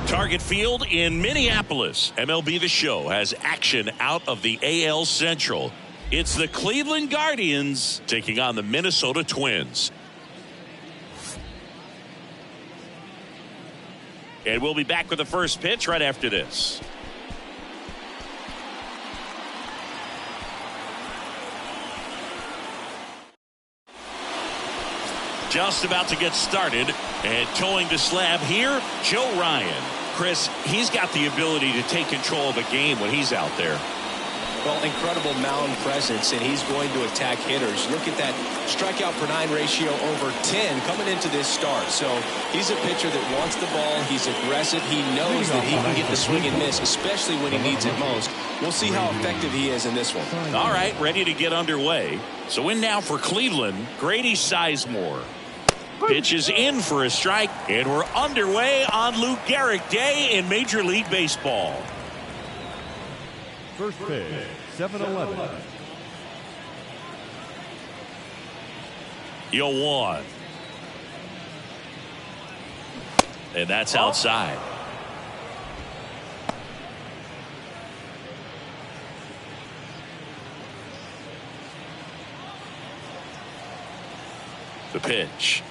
Target Field in Minneapolis. MLB The Show has action out of the AL Central. It's the Cleveland Guardians taking on the Minnesota Twins. And we'll be back with the first pitch right after this. Just about to get started, and towing the slab here, Joe Ryan. Chris, he's got the ability to take control of a game when he's out there. Well, incredible mound presence, and he's going to attack hitters. Look at that strikeout per 9 ratio over 10 coming into this start. So he's a pitcher that wants the ball. He's aggressive. He knows that he can get the swing and miss, especially when he needs it most. We'll see how effective he is in this one. All right, ready to get underway. So in now for Cleveland, Grady Sizemore. Pitch is in for a strike, and we're underway on Lou Gehrig Day in Major League Baseball. First pitch, 7-11. 0-1. And that's outside. The pitch.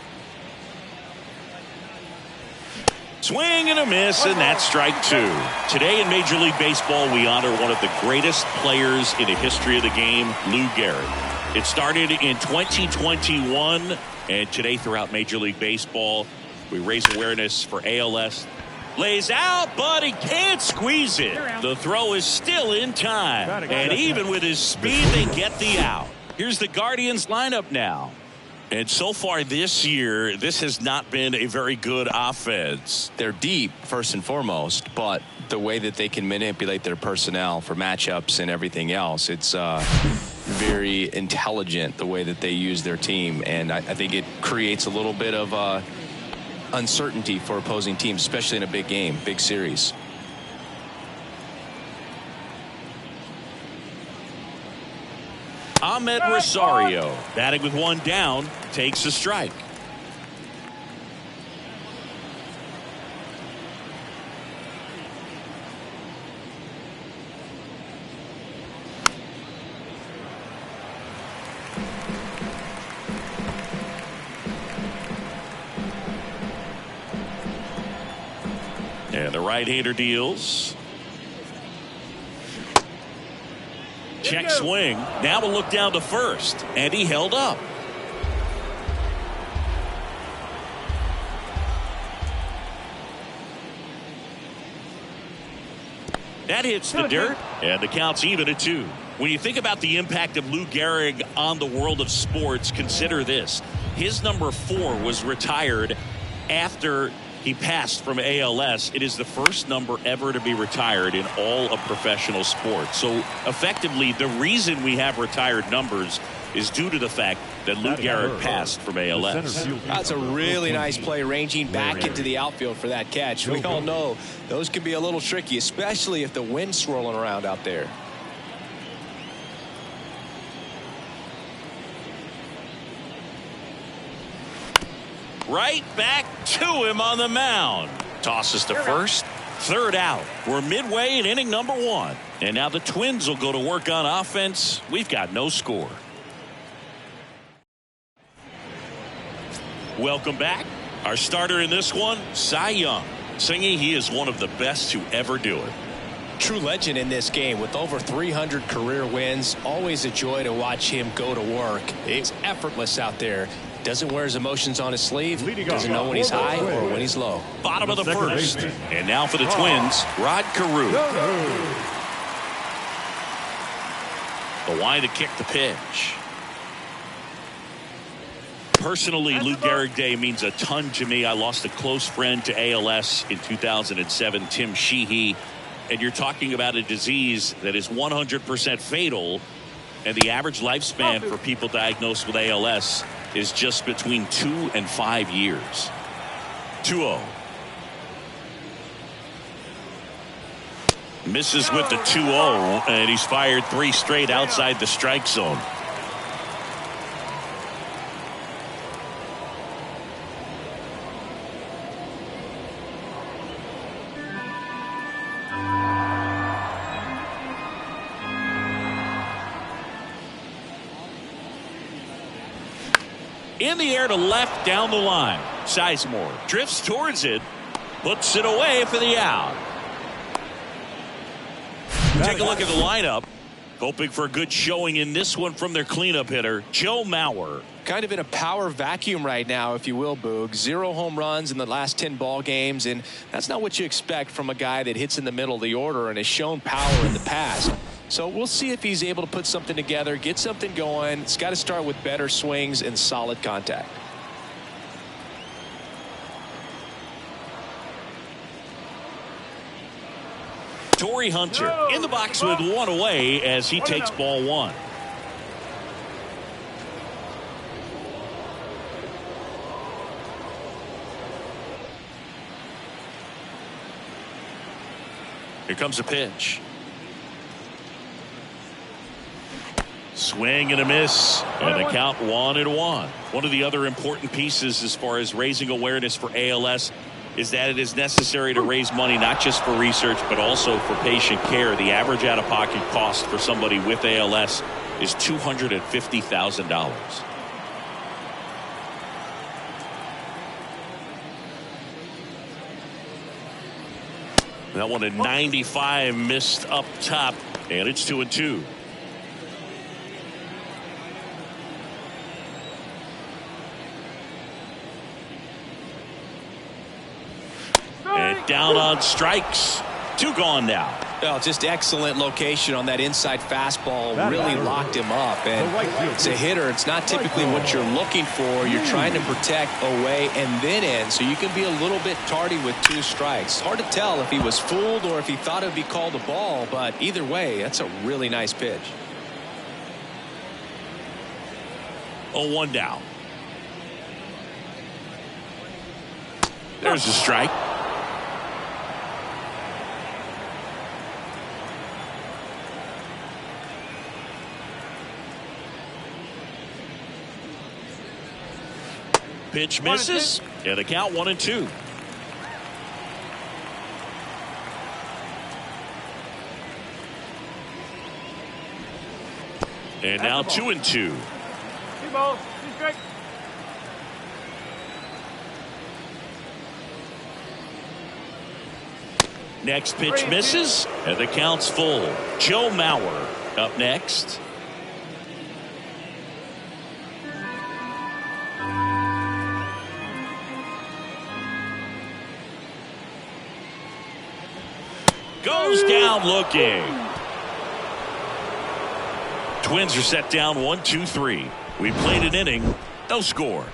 Swing and a miss, and that's strike 2. Today in Major League Baseball, we honor one of the greatest players in the history of the game, Lou Gehrig. It started in 2021, and today throughout Major League Baseball, we raise awareness for ALS. Lays out, but he can't squeeze it. The throw is still in time, and even with his speed, they get the out. Here's the Guardians lineup now. And so far this year, this has not been a very good offense. They're deep, first and foremost, but the way that they can manipulate their personnel for matchups and everything else, it's very intelligent the way that they use their team. And I think it creates a little bit of uncertainty for opposing teams, especially in a big game, big series. Ahmed Rosario, batting with one down, takes a strike. And the right-hander deals. Check swing. Now we'll look down to first, and he held up. That hits the dirt, and the count's even at 2. When you think about the impact of Lou Gehrig on the world of sports, consider this. His number 4 was retired after he passed from ALS. It is the first number ever to be retired in all of professional sports. So effectively, the reason we have retired numbers is due to the fact that Lou Gehrig passed from ALS. That's a really nice play, ranging back into the outfield for that catch. We all know those can be a little tricky, especially if the wind's swirling around out there. Right back to him on the mound. Tosses to first. Third out. We're midway in inning number 1. And now the Twins will go to work on offense. We've got no score. Welcome back. Our starter in this one, Cy Young, singing he is one of the best to ever do it. True legend in this game with over 300 career wins. Always a joy to watch him go to work. It's effortless out there. Doesn't wear his emotions on his sleeve. Doesn't know when he's high or when he's low. Bottom of the first. And now for the Twins, Rod Carew. The line to kick the pitch. Personally, Lou Gehrig Day means a ton to me. I lost a close friend to ALS in 2007, Tim Sheehy. And you're talking about a disease that is 100% fatal. And the average lifespan for people diagnosed with ALS is just between 2 and 5 years. 2-0. Misses with the 2-0, and he's fired 3 straight outside the strike zone. In the air to left down the line. Sizemore drifts towards it. Puts it away for the out. Take a look at the lineup. Hoping for a good showing in this one from their cleanup hitter, Joe Mauer. Kind of in a power vacuum right now, if you will, Boog. 0 home runs in the last 10 ball games, and that's not what you expect from a guy that hits in the middle of the order and has shown power in the past. So we'll see if he's able to put something together, get something going. It's got to start with better swings and solid contact. Torrey Hunter in the box with one away as he takes ball 1. Here comes a pitch. Swing and a miss, and the count 1-1. One of the other important pieces as far as raising awareness for ALS is that it is necessary to raise money not just for research but also for patient care. The average out-of-pocket cost for somebody with ALS is $250,000. That one at 95 missed up top, and it's 2-2. And down on strikes. 2 gone now. Well, just excellent location on that inside fastball. Really locked him up. And it's a hitter. It's not typically what you're looking for. You're trying to protect away and then in. So you can be a little bit tardy with 2 strikes. Hard to tell if he was fooled or if he thought it would be called a ball. But either way, that's a really nice pitch. 0-1 down. There's a strike. Pitch misses, and the count 1-2. And now 2-2. Next pitch misses, and the count's full. Joe Mauer up next. Goes down looking. Twins are set down 1-2-3. We played an inning, no score.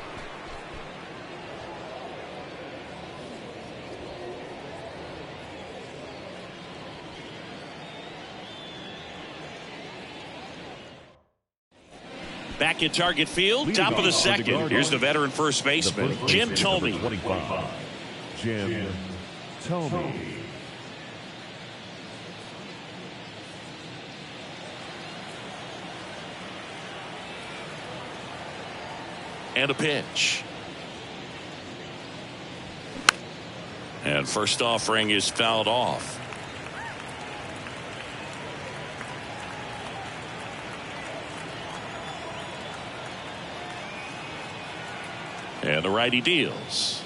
Back at Target Field, top of the second. Here's the veteran first baseman, Jim Thome. Jim Thome. And a pitch. And first offering is fouled off. And the righty deals.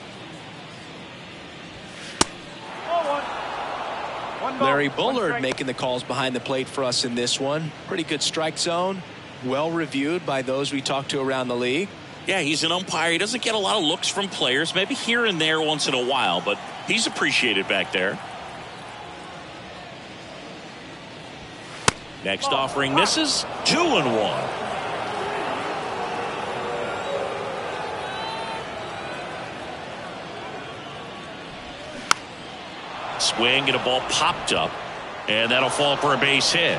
Larry Bullard making the calls behind the plate for us in this one. Pretty good strike zone. Well reviewed by those we talked to around the league. Yeah, he's an umpire. He doesn't get a lot of looks from players, maybe here and there once in a while, but he's appreciated back there. Next offering misses. 2-1. Swing and a ball popped up, and that'll fall for a base hit.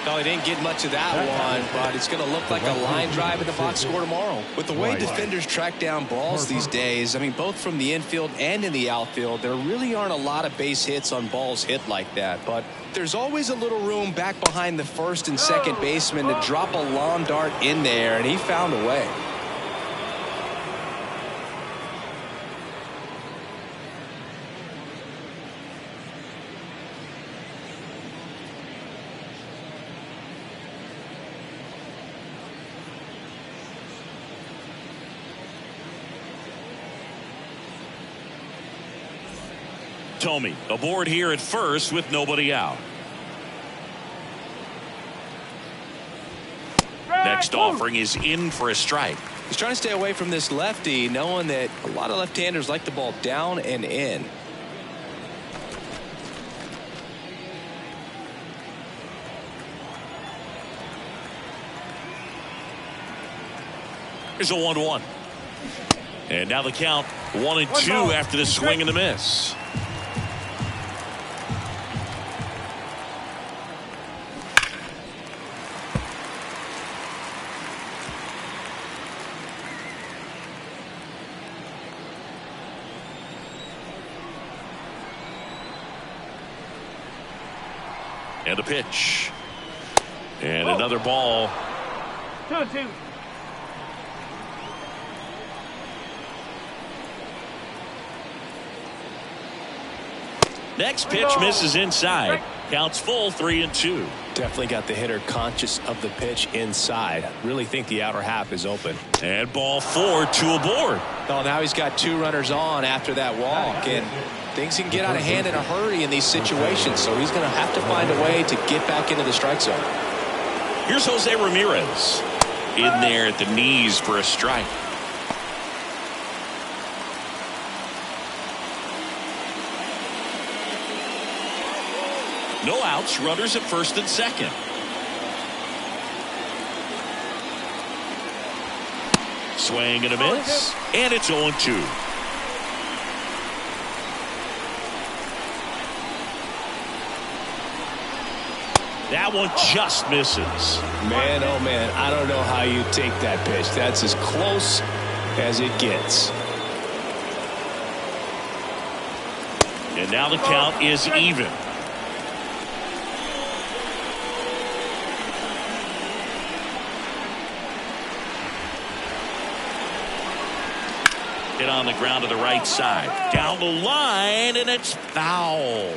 No, he didn't get much of that one, but it's going to look like a line drive in the box score tomorrow. With the way defenders track down balls these days, I mean, both from the infield and in the outfield, there really aren't a lot of base hits on balls hit like that. But there's always a little room back behind the first and second baseman to drop a long dart in there, and he found a way. Thome aboard here at first with nobody out. Next offering is in for a strike. He's trying to stay away from this lefty, knowing that a lot of left-handers like the ball down and in. Here's a 1-1. And now the count 1-2 after the swing and the miss. And a pitch. And another ball. 2-2. Next pitch misses inside. Counts full, 3-2. Definitely got the hitter conscious of the pitch inside. Really think the outer half is open. And ball 4, 2 aboard. Oh, now he's got 2 runners on after that walk, and things can get out of hand in a hurry in these situations, so he's going to have to find a way to get back into the strike zone. Here's Jose Ramirez in there at the knees for a strike. No outs, runners at first and second. Swing and a miss, and it's 0-2. That one just misses. Man, oh man, I don't know how you take that pitch. That's as close as it gets. And now the count is even. Hit on the ground to the right side. Down the line, and it's foul.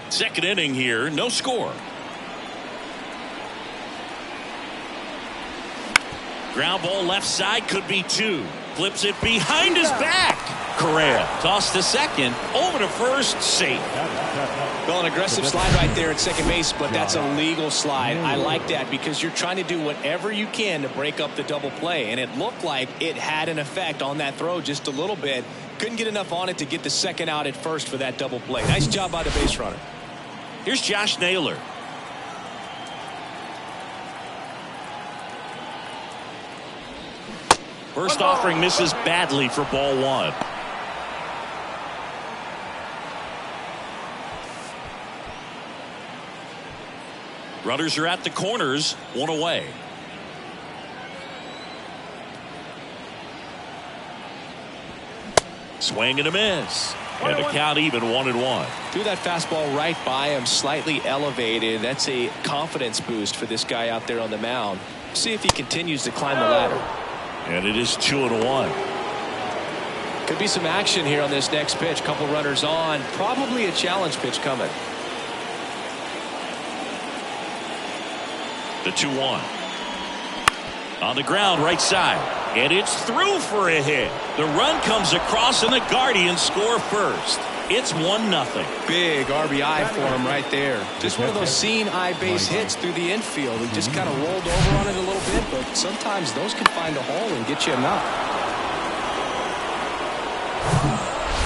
Second inning here, no score. Ground ball left side, could be 2. Flips it behind his back. Correa tossed to second, over to first, safe. Well, an aggressive slide right there at second base, but that's a legal slide. I like that because you're trying to do whatever you can to break up the double play, and it looked like it had an effect on that throw just a little bit. Couldn't get enough on it to get the second out at first for that double play. Nice job by the base runner. Here's Josh Naylor. First offering misses badly for ball 1. Runners are at the corners, 1 away. Swing and a miss. And the count even, 1-1. Threw that fastball right by him, slightly elevated. That's a confidence boost for this guy out there on the mound. See if he continues to climb the ladder. And it is 2-1. Could be some action here on this next pitch. Couple runners on. Probably a challenge pitch coming. The 2-1. On the ground, right side. And it's through for a hit. The run comes across and the Guardians score first. It's 1-0. Big RBI for him right there. Just one of those seeing eye base hits through the infield. He just kind of rolled over on it a little bit, but sometimes those can find a hole and get you a knock.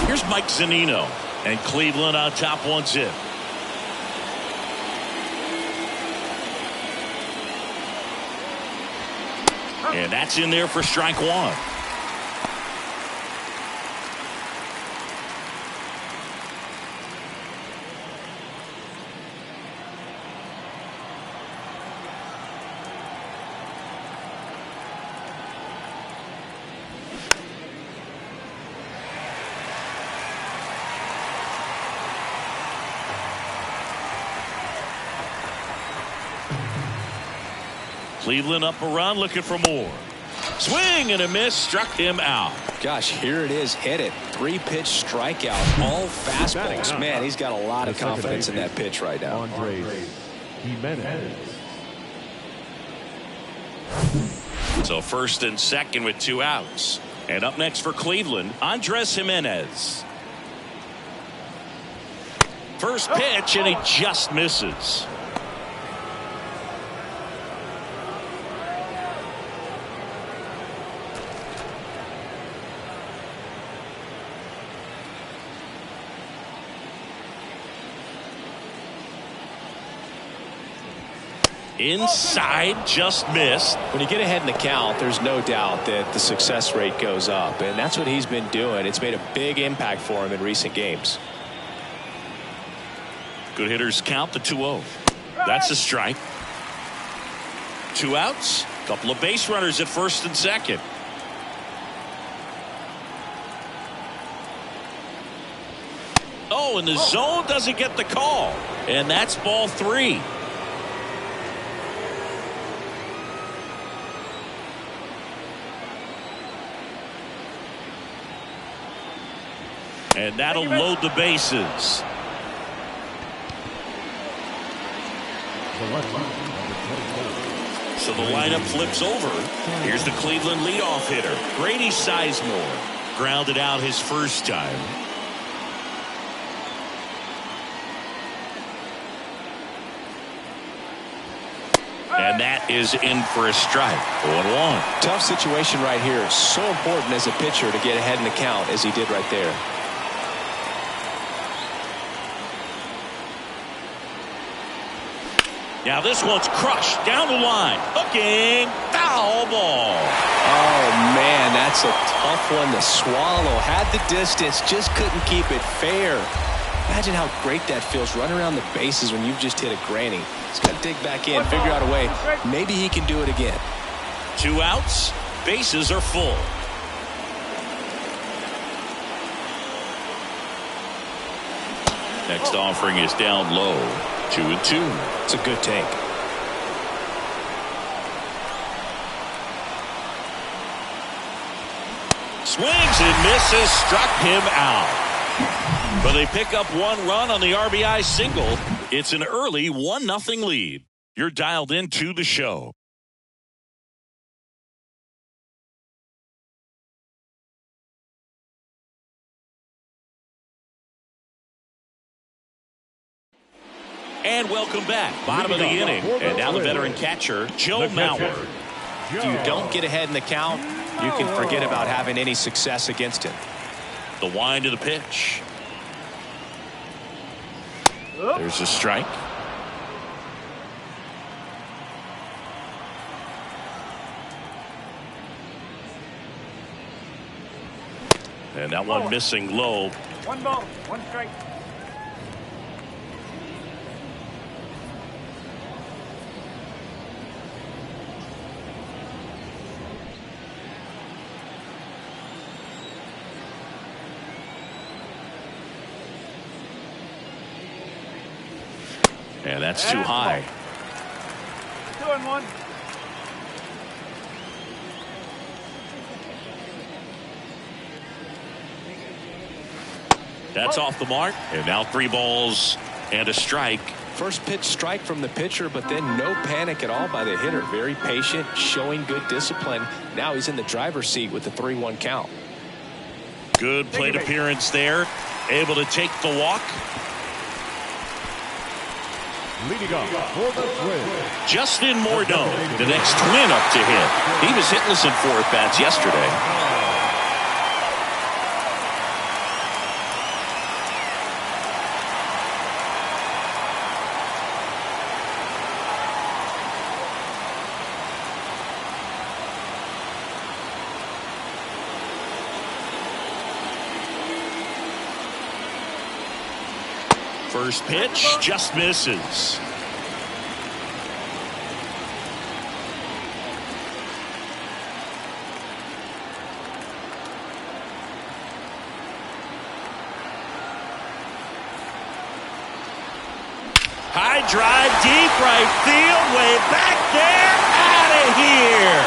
Here's Mike Zunino, and Cleveland on top 1-0. And that's in there for strike 1. Cleveland up a run, looking for more. Swing and a miss, struck him out. Gosh, here it is, hit it. 3-pitch strikeout, all fastballs. Man, he's got a lot of confidence in that pitch right now. Andres Jimenez. So first and second with 2 outs. And up next for Cleveland, Andres Jimenez. First pitch, and he just misses. Inside, just missed. When you get ahead in the count, there's no doubt that the success rate goes up, and that's what he's been doing. It's made a big impact for him in recent games. Good hitters count the 2-0. That's a strike. 2 outs. Couple of base runners at first and second. Oh, and the zone doesn't get the call. And that's ball 3. And that'll load the bases. So the lineup flips over. Here's the Cleveland leadoff hitter, Grady Sizemore. Grounded out his first time. And that is in for a strike. 0-1. Tough situation right here. So important as a pitcher to get ahead in the count as he did right there. Now this one's crushed down the line. Hooking. Foul ball. Oh, man, that's a tough one to swallow. Had the distance, just couldn't keep it fair. Imagine how great that feels, running around the bases when you've just hit a granny. He's got to dig back in, figure out a way. Maybe he can do it again. 2 outs. Bases are full. Next offering is down low. 2-2. It's a good take. Swings and misses. Struck him out. But they pick up 1 run on the RBI single. It's an early 1-0 lead. You're dialed into the show. And welcome back. Bottom of the inning. And now the veteran catcher, Joe Mauer. If you don't get ahead in the count, you can forget about having any success against him. The wind of the pitch. There's a strike. And that one missing low. 1 ball, 1 strike. And that's too high. 2-1. That's off the mark. And now 3 balls and a strike. First pitch strike from the pitcher, but then no panic at all by the hitter. Very patient, showing good discipline. Now he's in the driver's seat with the 3-1 count. Good plate appearance there. Able to take the walk. Leading off for the Twins, Justin Morneau, the next Twin up to hit. He was hitless in 4 at-bats yesterday. First pitch just misses. High drive, deep right field, way back there, out of here.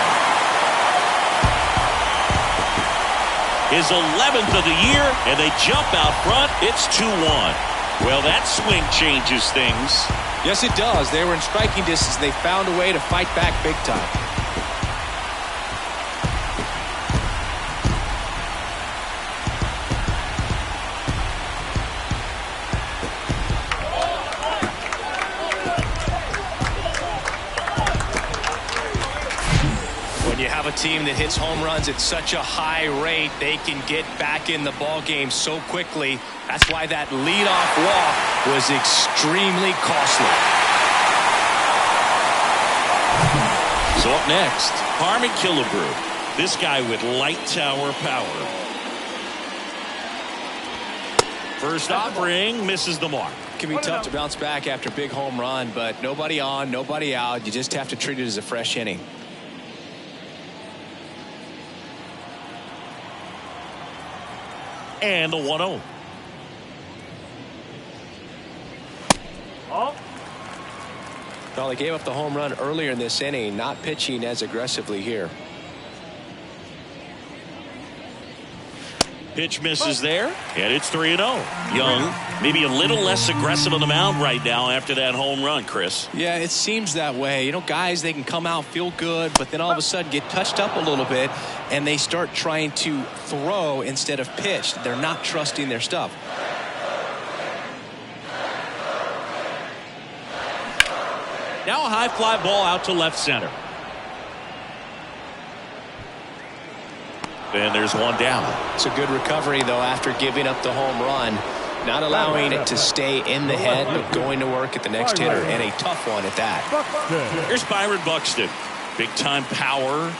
His 11th of the year, and they jump out front. It's 2-1. Well, that swing changes things. Yes, it does. They were in striking distance. They found a way to fight back big time. team that hits home runs at such a high rate, they can get back in the ball game so quickly. That's why that leadoff walk was extremely costly. So up next, Harmon Killebrew. This guy with light tower power. First offering misses the mark. It can be tough to bounce back after a big home run, but nobody on, nobody out. You just have to treat it as a fresh inning. And the 1-0. Oh. Well, they gave up the home run earlier in this inning, not pitching as aggressively here. Pitch misses there, and it's 3-0. Young, maybe a little less aggressive on the mound right now after that home run, Chris. Yeah, it seems that way. You know, guys, they can come out, feel good, but then all of a sudden get touched up a little bit, and they start trying to throw instead of pitch. They're not trusting their stuff. Now a high fly ball out to left center. And there's one down. It's a good recovery, though, after giving up the home run. Not allowing it to stay in the head, but going to work at the next hitter, and a tough one at that. Here's Byron Buxton. Big-time power.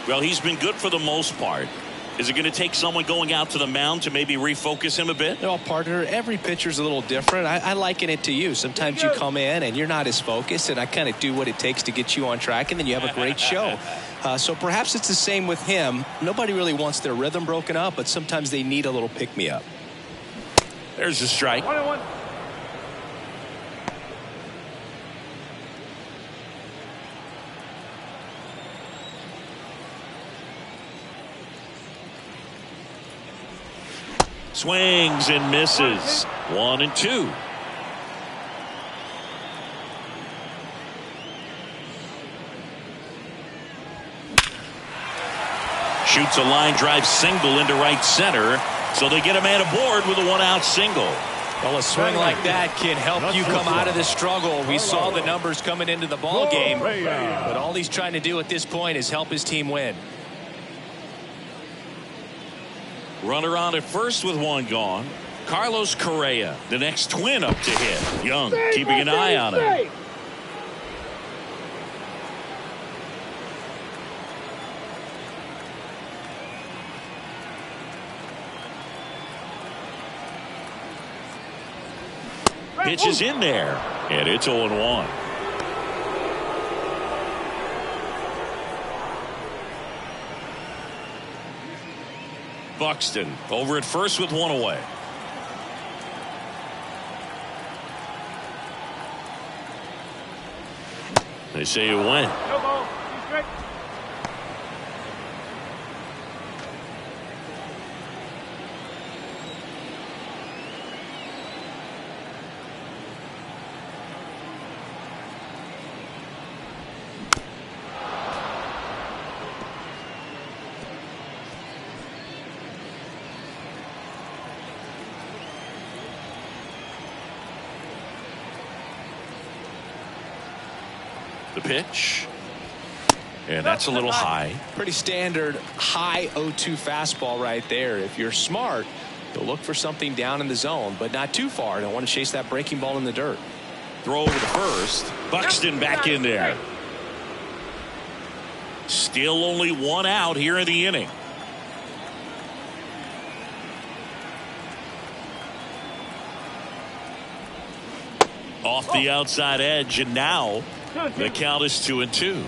Well, he's been good for the most part. Is it going to take someone going out to the mound to maybe refocus him a bit? Well, partner, every pitcher's a little different. I liken it to you. Sometimes you come in and you're not as focused, and I kind of do what it takes to get you on track, and then you have a great show. So perhaps it's the same with him. Nobody really wants their rhythm broken up, but sometimes they need a little pick-me-up. There's a strike. 1-1. Swings and misses. 1-2. Shoots a line drive single into right center. So they get a man aboard with a one-out single. Well, a swing like that can help you come out of the struggle. We saw the numbers coming into the ball game, but all he's trying to do at this point is help his team win. Runner on at first with one gone. Carlos Correa, the next twin up to hit. Young keeping an eye on him. Pitch is in there, and it's 0-1. Buxton over at first with one away. They say it went. No ball. Strike. The pitch. And that's a little high. Pretty standard high 0-2 fastball right there. If you're smart, you'll look for something down in the zone, but not too far. Don't want to chase that breaking ball in the dirt. Throw over to first. Buxton back in there. Still only one out here in the inning. Off the outside edge, and now the count is 2-2.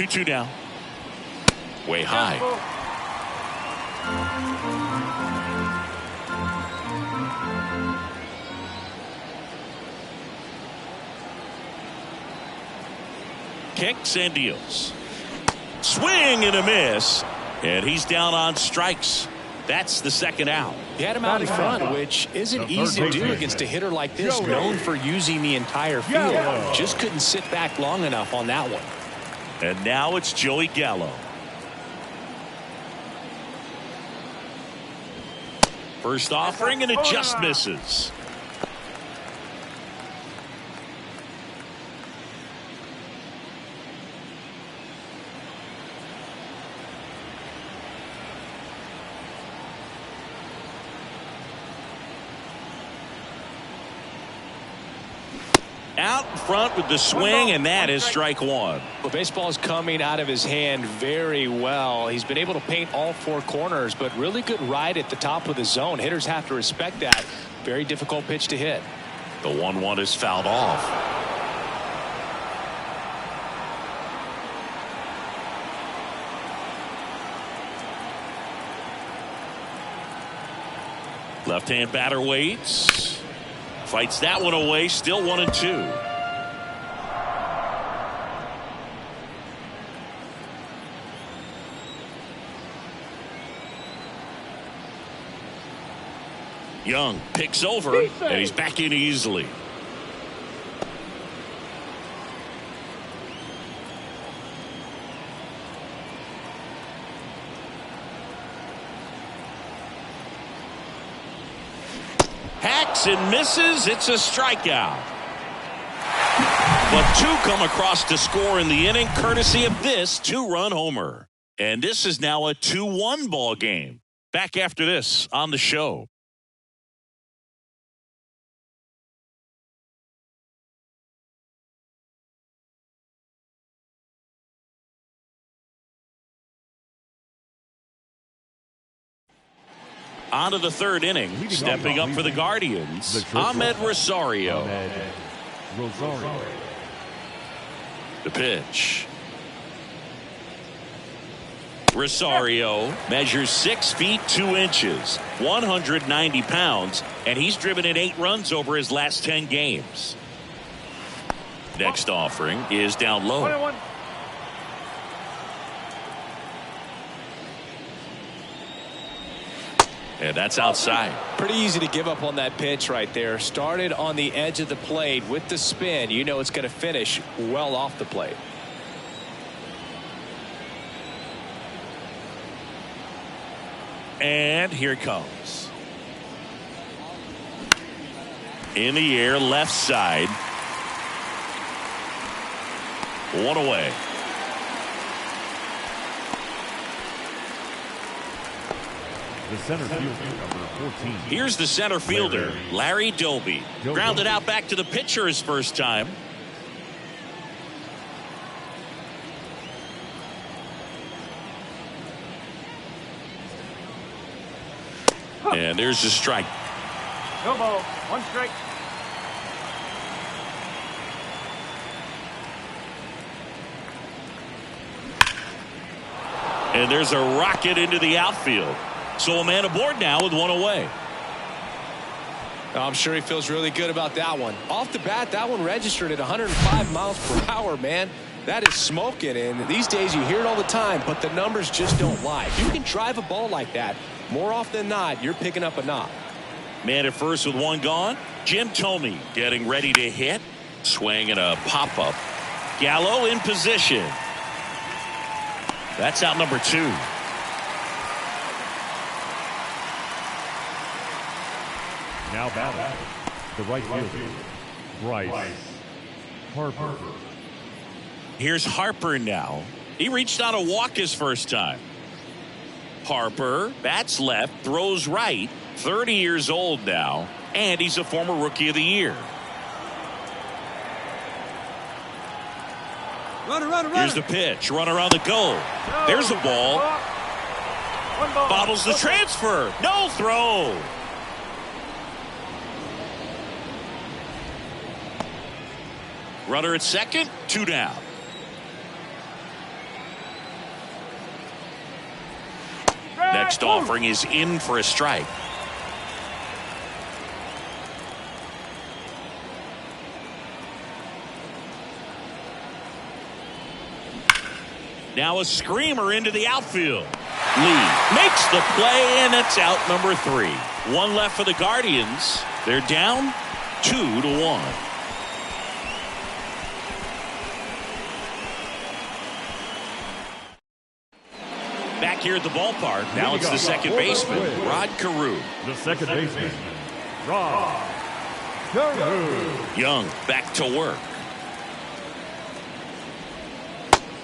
Two down. Way high. Kicks and deals. Swing and a miss. And he's down on strikes. That's the second out. He had him out in front, which isn't easy to do against a hitter like this, known for using the entire field. Just couldn't sit back long enough on that one. And now it's Joey Gallo. First offering, and it just misses. Out in front with the swing, and that is strike one. Well, baseball is coming out of his hand very well. He's been able to paint all four corners, but really good ride at the top of the zone. Hitters have to respect that. Very difficult pitch to hit. The 1-1 is fouled off. Left-hand batter waits. Fights that one away. Still 1-2. Young picks over, and he's back in easily. Hacks and misses. It's a strikeout. But two come across to score in the inning, courtesy of this two-run homer. And this is now a 2-1 ball game. Back after this on the show. On to the third inning. Stepping up for the Guardians, Ahmed Rosario. The pitch. Rosario measures 6 feet 2 inches, 190 pounds, and he's driven in 8 runs over his last 10 games. Next offering is down low. 21. And that's outside. Pretty easy to give up on that pitch right there. Started on the edge of the plate with the spin. You know it's going to finish well off the plate. And here it comes. In the air, left side. One away. The center fielder, number 14. Here's the center fielder, Larry Doby. Grounded out back to the pitcher his first time. And there's a strike. No ball. 1 strike. And there's a rocket into the outfield. So a man aboard now with 1 away. I'm sure he feels really good about that one. Off the bat, that one registered at 105 miles per hour, man. That is smoking, and these days you hear it all the time, but the numbers just don't lie. If you can drive a ball like that, more often than not, you're picking up a knock. Man at first with 1 gone. Jim Thome getting ready to hit. Swing and a pop-up. Gallo in position. That's out number 2. Now batting, the right fielder, Bryce Harper. Here's Harper now. He reached on a walk his first time. Harper bats left, throws right, 30 years old now, and he's a former Rookie of the Year. Here's the pitch. Run around the goal. There's a ball. 1 ball. Bobbles the transfer. No throw. Runner at second, 2 down. Next offering is in for a strike. Now a screamer into the outfield. Lee makes the play, and it's out number 3. One left for the Guardians. They're down 2-1. Back here at the ballpark, now it's the second baseman, Rod Carew. The second baseman, Rod Carew. Young back to work.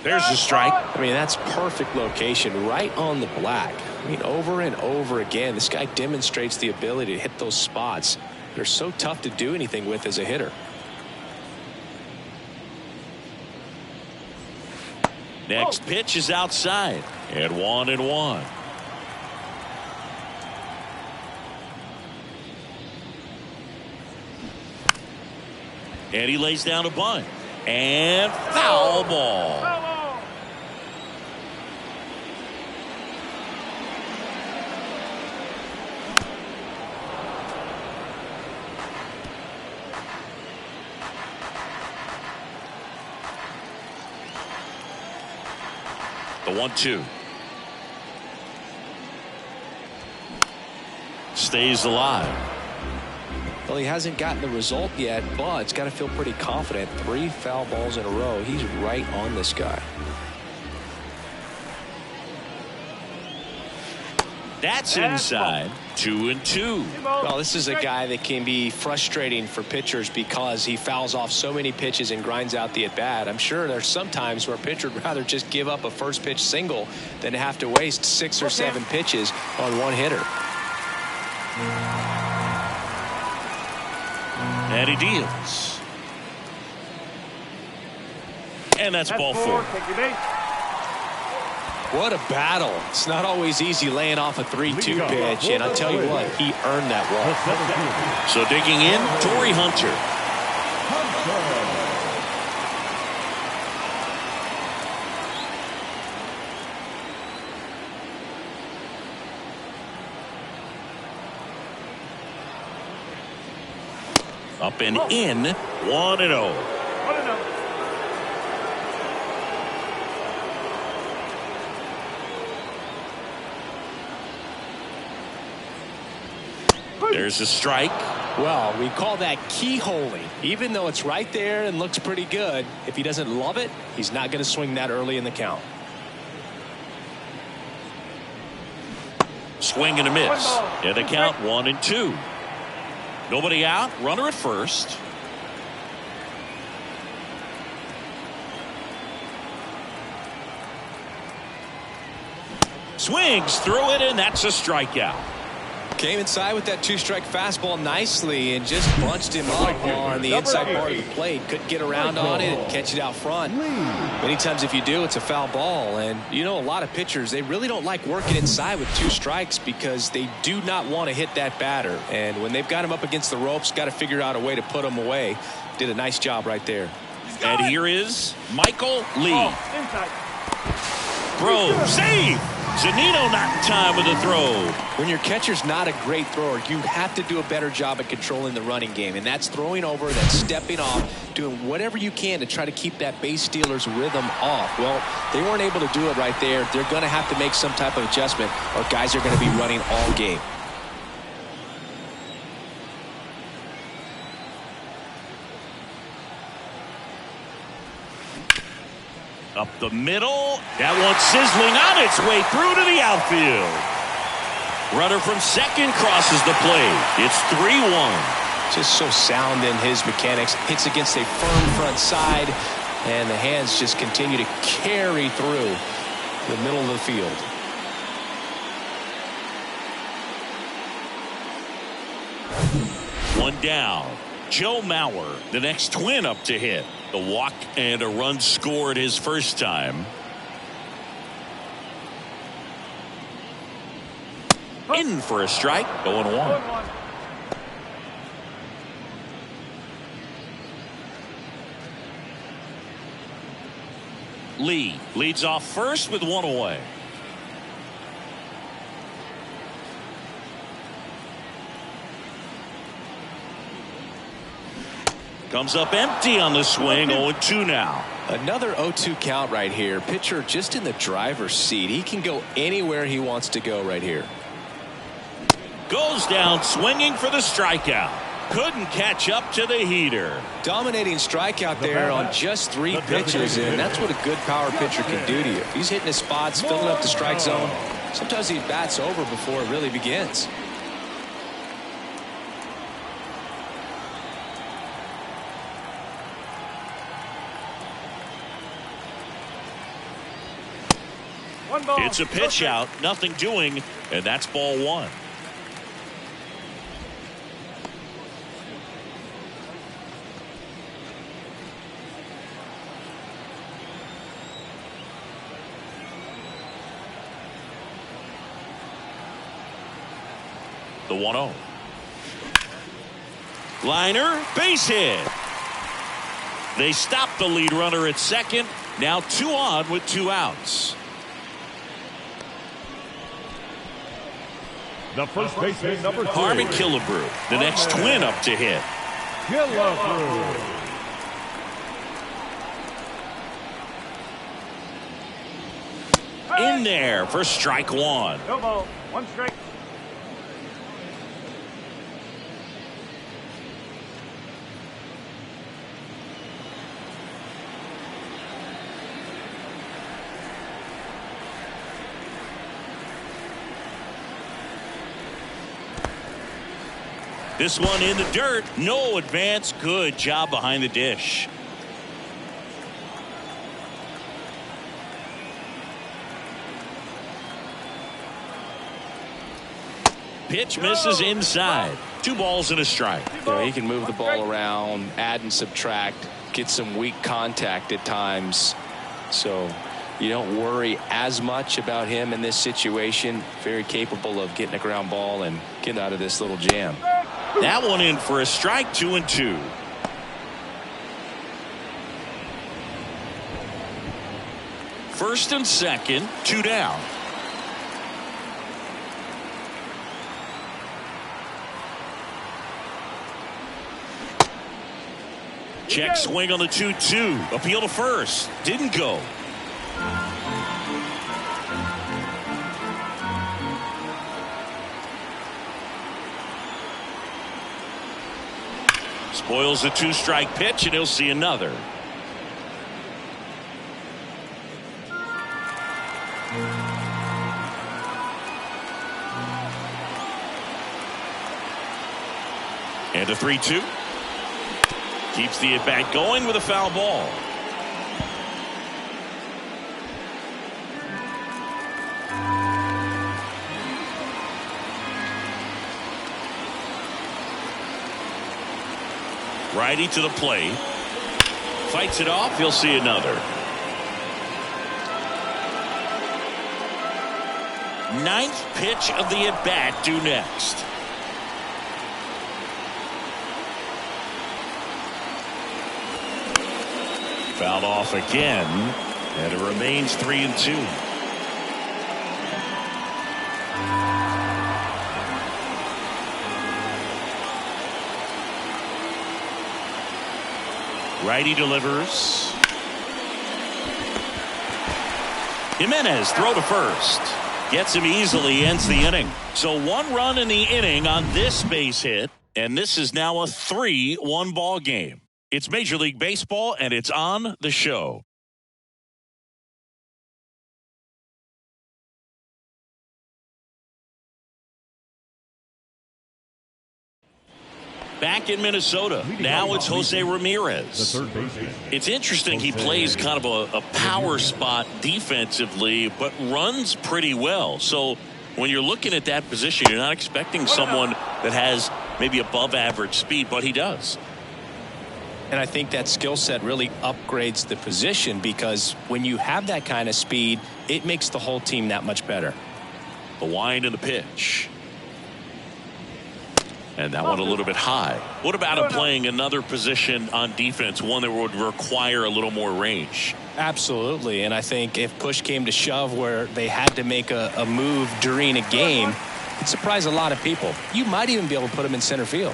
There's the strike. I mean, that's perfect location, right on the black. I mean, over and over again, this guy demonstrates the ability to hit those spots. They're so tough to do anything with as a hitter. Next pitch is outside. And 1-1. And he lays down a bunt. And foul ball. The 1-2. Stays alive. Well, he hasn't gotten the result yet, but it's got to feel pretty confident. 3 foul balls in a row. He's right on this guy. That's inside. 2-2. Well, this is a guy that can be frustrating for pitchers because he fouls off so many pitches and grinds out the at-bat. I'm sure there's some times where a pitcher would rather just give up a first pitch single than have to waste 6 or 7 pitches on one hitter. And he deals. And that's ball 4. Take your base. What a battle. It's not always easy laying off a 3-2 pitch, and I'll tell you what, he earned that walk. So digging in, Torii Hunter. Up and in, 1-0. 1-0. There's a strike. Well, we call that keyholing. Even though it's right there and looks pretty good, if he doesn't love it, he's not going to swing that early in the count. Swing and a miss. And the count 1-2. Nobody out. Runner at first. Swings through it, and that's a strikeout. Came inside with that 2-strike fastball nicely and just bunched him up on the inside part of the plate. Couldn't get around on it and catch it out front. Many times if you do, it's a foul ball. And you know, a lot of pitchers, they really don't like working inside with 2 strikes because they do not want to hit that batter. And when they've got him up against the ropes, got to figure out a way to put him away. Did a nice job right there. And here is Michael Lee. Inside. Throw. Save. Zunino not in time with the throw. When your catcher's not a great thrower, you have to do a better job at controlling the running game. And that's throwing over, that's stepping off, doing whatever you can to try to keep that base stealer's rhythm off. Well, they weren't able to do it right there. They're going to have to make some type of adjustment or guys are going to be running all game. Up the middle. That one's sizzling on its way through to the outfield. Runner from second crosses the plate. It's 3-1. Just so sound in his mechanics. Hits against a firm front side, and the hands just continue to carry through the middle of the field. One down. Joe Mauer, the next Twin up to hit. The walk and a run scored his first time. In for a strike. 0-1. Lee leads off first with 1 away. Comes up empty on the swing. 0-2 now. Another 0-2 count right here. Pitcher just in the driver's seat. He can go anywhere he wants to go right here. Goes down swinging for the strikeout. Couldn't catch up to the heater. Dominating strikeout there on just 3 pitches, and that's what a good power pitcher can do to you. If he's hitting his spots, filling up the strike zone, sometimes he bats over before it really begins. It's a pitch out, nothing doing, and that's ball 1. The 1-0. Liner, base hit. They stop the lead runner at second. Now 2 on with 2 outs. The first baseman, number 3. Harmon Killebrew, the next twin up to hit. Killebrew. In there for strike 1. No ball. 1 strike. This one in the dirt. No advance. Good job behind the dish. Pitch misses inside. 2 balls and a strike. You know, he can move the ball around, add and subtract, get some weak contact at times. So you don't worry as much about him in this situation. Very capable of getting a ground ball and getting out of this little jam. That one in for a strike. 2-2. First and second, 2 down. Check swing on the 2-2. Appeal to first. Didn't go. Spoils the 2-strike pitch, and he'll see another. And a 3-2. Keeps the at-bat going with a foul ball. Righty to the plate. Fights it off. He'll see another. 9th pitch of the at-bat due next. Fouled off again, and it remains 3-2. Righty delivers. Jimenez throw to first. Gets him easily, ends the inning. So 1 run in the inning on this base hit, and this is now a 3-1 ball game. It's Major League Baseball, and it's on the show. Back in Minnesota, now it's Jose Ramirez. The third baseman. It's interesting, he plays kind of a power spot defensively, but runs pretty well. So when you're looking at that position, you're not expecting someone that has maybe above average speed, but he does. And I think that skill set really upgrades the position, because when you have that kind of speed, it makes the whole team that much better. The wind and the pitch. And that one a little bit high. What about him playing another position on defense, one that would require a little more range? Absolutely. And I think if push came to shove where they had to make a move during a game, it'd surprise a lot of people. You might even be able to put him in center field.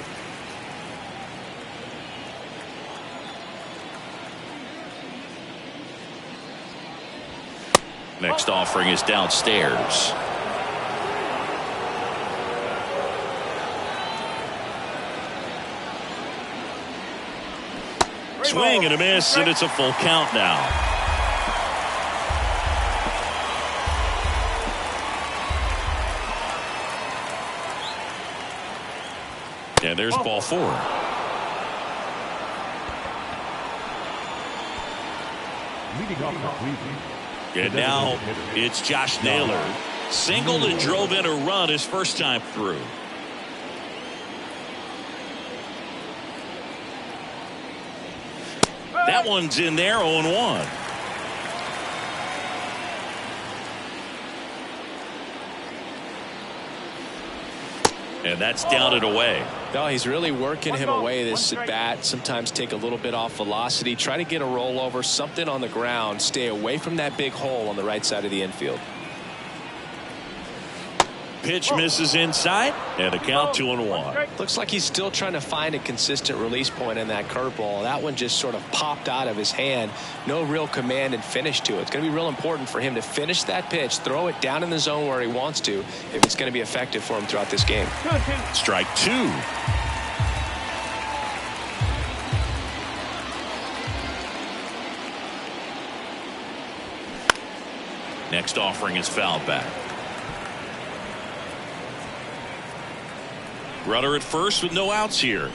Next offering is downstairs. Swing and a miss, and it's a full count now. And there's ball 4. Leading off the Cleveland. And now it's Josh Naylor. Singled and drove in a run his first time through. That one's in there, 0-1. And that's down and away. No, he's really working him away this at bat. Sometimes take a little bit off velocity. Try to get a rollover, something on the ground. Stay away from that big hole on the right side of the infield. Pitch misses inside, and a count 2-1. Looks like he's still trying to find a consistent release point in that curveball. That one just sort of popped out of his hand. No real command and finish to it. It's going to be real important for him to finish that pitch, throw it down in the zone where he wants to, if it's going to be effective for him throughout this game. Strike 2. Next offering is fouled back. Runner at first with no outs here.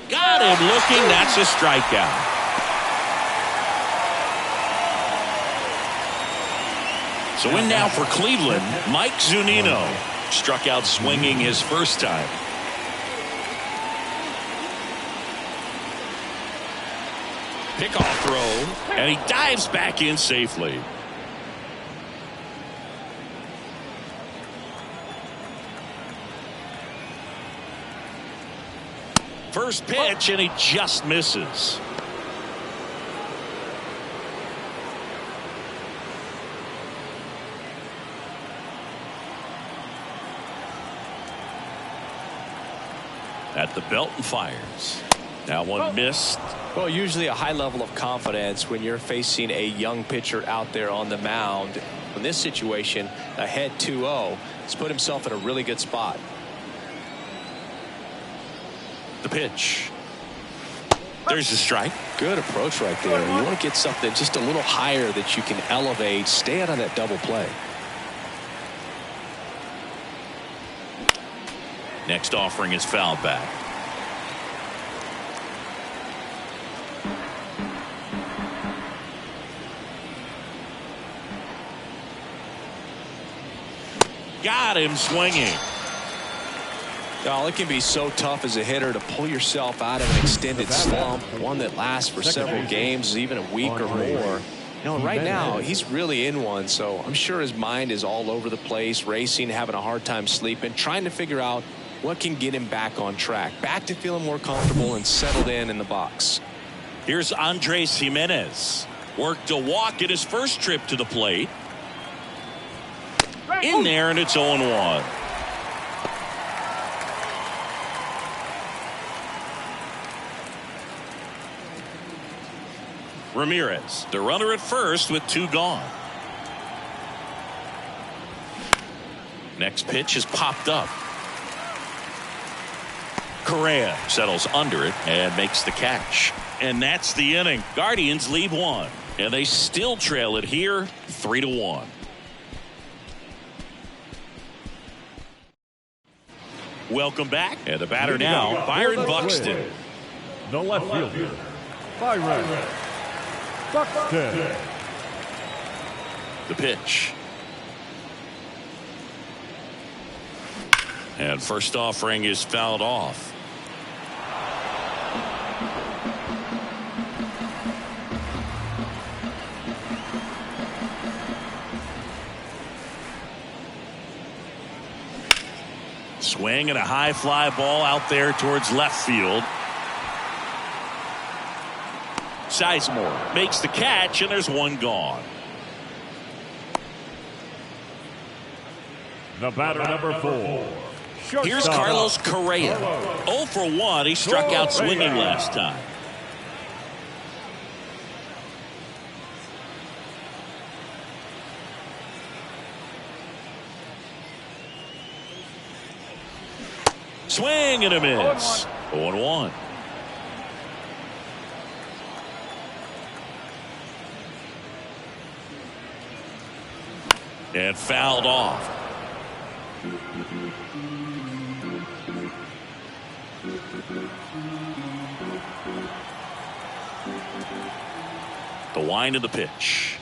Got him looking. That's a strikeout. So in now for Cleveland, Mike Zunino. Struck out swinging his first time. Pickoff throw, and he dives back in safely. First pitch, and he just misses. At the belt and fires. That one missed. Well, usually a high level of confidence when you're facing a young pitcher out there on the mound. In this situation, ahead 2-0, he's put himself in a really good spot. The pitch. There's the strike. Good approach right there. You want to get something just a little higher that you can elevate. Stay out of that double play. Next offering is fouled back. Got him swinging. Now, it can be so tough as a hitter to pull yourself out of an extended slump, one that lasts for several games, even a week or more. You know, right now, he's really in one, so I'm sure his mind is all over the place, racing, having a hard time sleeping, trying to figure out what can get him back on track, back to feeling more comfortable and settled in the box. Here's Andres Gimenez. Worked a walk at his first trip to the plate. In there, and it's 0-1. Ramirez, the runner at first with 2 gone. Next pitch is popped up. Correa settles under it and makes the catch. And that's the inning. Guardians lead 1. And they still trail it here 3-1. Welcome back. And the batter now, Byron Buxton. The left fielder, Byron Buxton. The pitch. And first offering is fouled off. Swing and a high fly ball out there towards left field. Sizemore makes the catch, and there's 1 gone. The batter, number 4. Here's Carlos Correa. 0 for 1. He struck out swinging last time. Swing and a miss. 0-1. And fouled off. The wind of the pitch.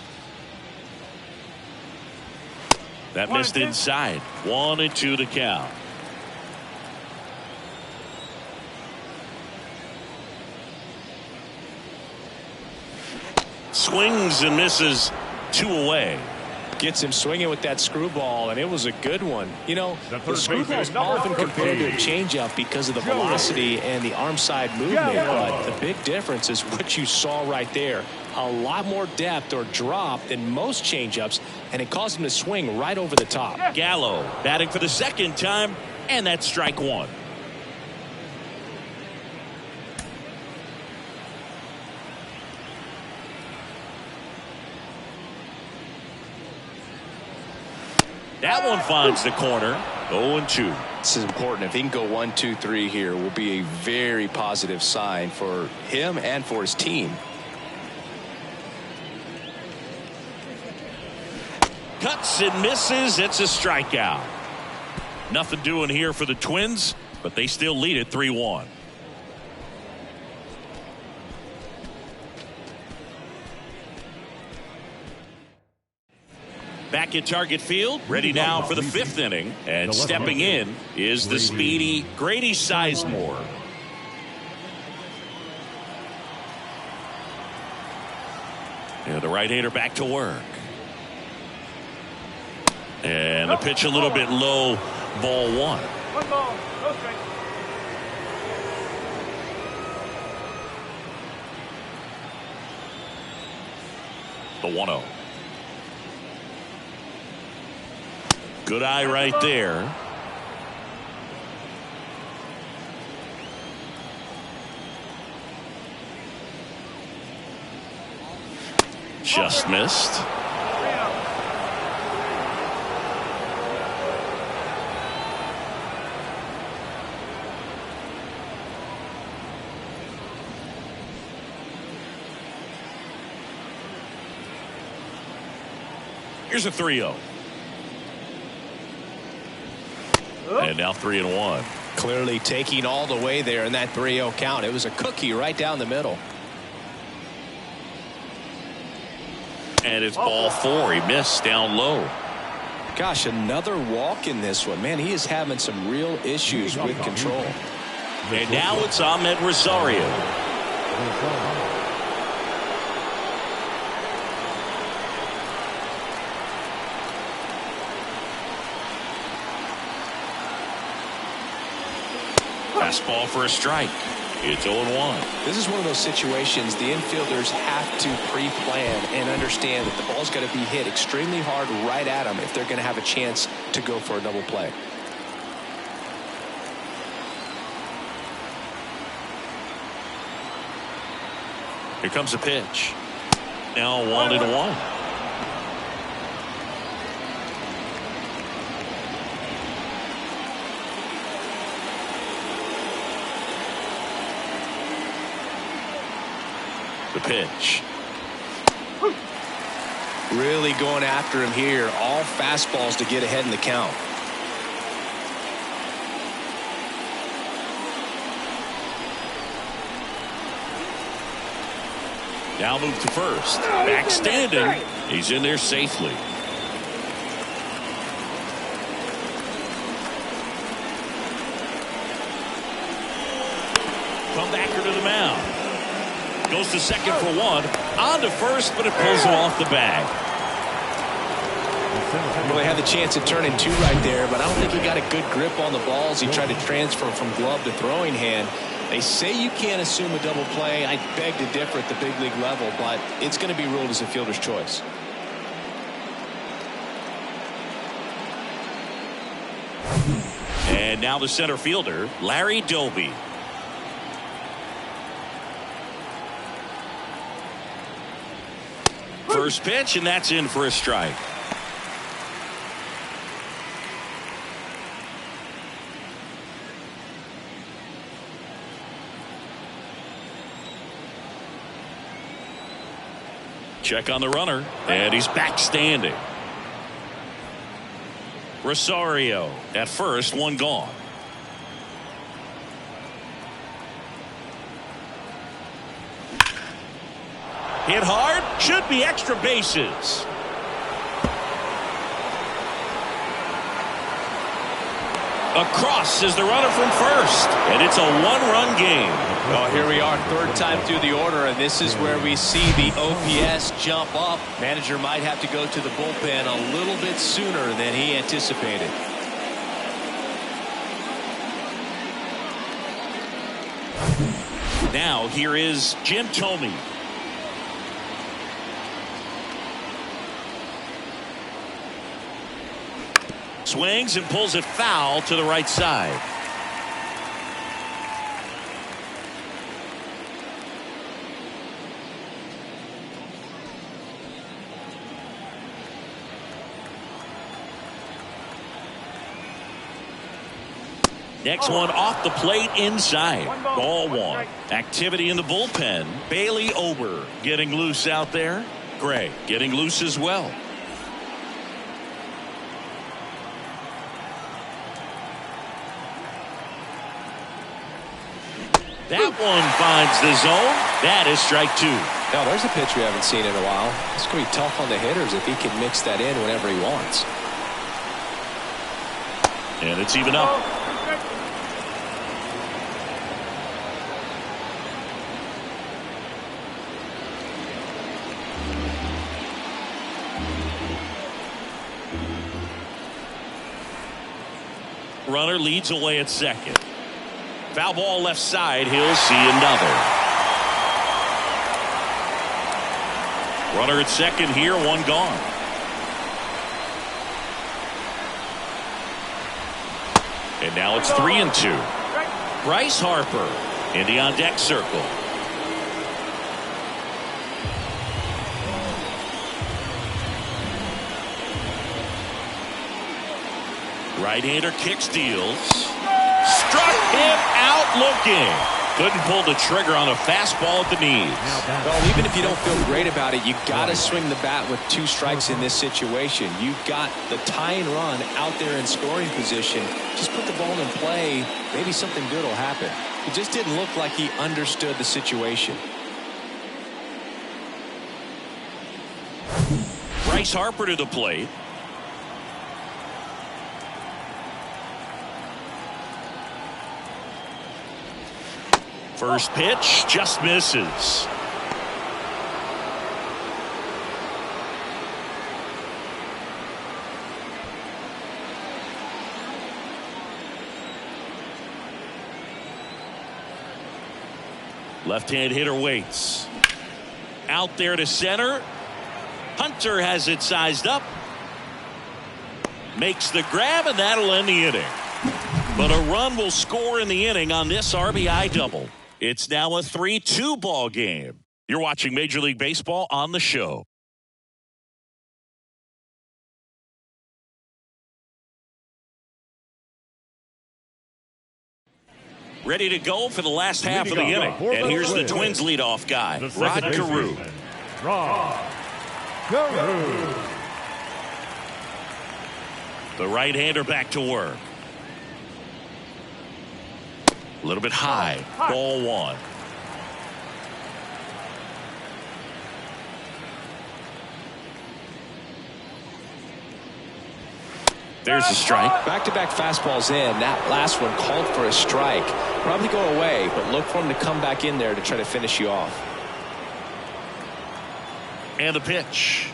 That missed inside. 1-2 to count. Swings and misses. 2 away. Gets him swinging with that screwball, and it was a good one. You know, the screwball is often compared to a changeup because of the velocity and the arm side movement, but the big difference is what you saw right there. A lot more depth or drop than most changeups, and it caused him to swing right over the top. Gallo batting for the second time, and that's strike 1. That one finds the corner. 0-2. This is important. If he can go 1, 2, 3 here, will be a very positive sign for him and for his team. Cuts and misses. It's a strikeout. Nothing doing here for the Twins, but they still lead it 3-1. Back at Target Field, ready now for the 5th inning, and stepping in is the speedy Grady Sizemore. And the right-hander back to work. And the pitch a little bit low, ball 1. 1 ball, no strike. The 1-0. Good eye right there. Just missed. Here's a 3-0. And now 3-1. Clearly taking all the way there in that 3-0 count. It was a cookie right down the middle. And it's ball 4. He missed down low. Gosh, another walk in this one. Man, he is having some real issues with control. And now it's Ahmed Rosario. Fastball for a strike. It's 0-1. This is one of those situations the infielders have to pre-plan and understand that the ball's got to be hit extremely hard right at them if they're going to have a chance to go for a double play. Here comes a pitch. Now 1-1. The pitch. Really going after him here. All fastballs to get ahead in the count. Now move to first. Back standing. He's in there safely. Comebacker to the mound. Goes to second for 1. On to first, but it pulls him off the bag. Well, they had the chance of turning 2 right there, but I don't think he got a good grip on the balls. He tried to transfer from glove to throwing hand. They say you can't assume a double play. I beg to differ at the big league level, but it's going to be ruled as a fielder's choice. And now the center fielder, Larry Doby. First pitch, and that's in for a strike. Check on the runner, and he's back standing. Rosario at first, one gone. Hit hard, should be extra bases. Across is the runner from first, and it's a one-run game. Well, here we are, third time through the order, and this is where we see the OPS jump up. Manager might have to go to the bullpen a little bit sooner than he anticipated. Now here is Jim Thome. Swings and pulls it foul to the right side. Next one off the plate inside. Ball one. Activity in the bullpen. Bailey Ober getting loose out there. Gray getting loose as well. That one finds the zone. That is strike two. Now there's a pitch we haven't seen in a while. It's going to be tough on the hitters if he can mix that in whenever he wants. And it's even up. Runner leads away at second. Foul ball left side. He'll see another. Runner at second here, one gone. And now it's 3-2. Bryce Harper in the on deck circle. Right-hander kicks, deals. Struck him out looking. Couldn't pull the trigger on a fastball at the knees. Well, even if you don't feel great about it, you got to swing the bat with two strikes in this situation. You've got the tying run out there in scoring position. Just put the ball in play. Maybe something good will happen. It just didn't look like he understood the situation. Bryce Harper to the plate. First pitch just misses. Left-hand hitter waits. Out there to center. Hunter has it sized up. Makes the grab, and that'll end the inning. But a run will score in the inning on this RBI double. It's now a 3-2 ball game. You're watching Major League Baseball on the show. Ready to go for the last half of the inning. And here's the Twins leadoff guy, Rod Carew. Rod Carew. The right-hander back to work. A little bit high. Ball one. There's a strike. Back-to-back fastballs in. That last one called for a strike. Probably go away, but look for him to come back in there to try to finish you off. And the pitch.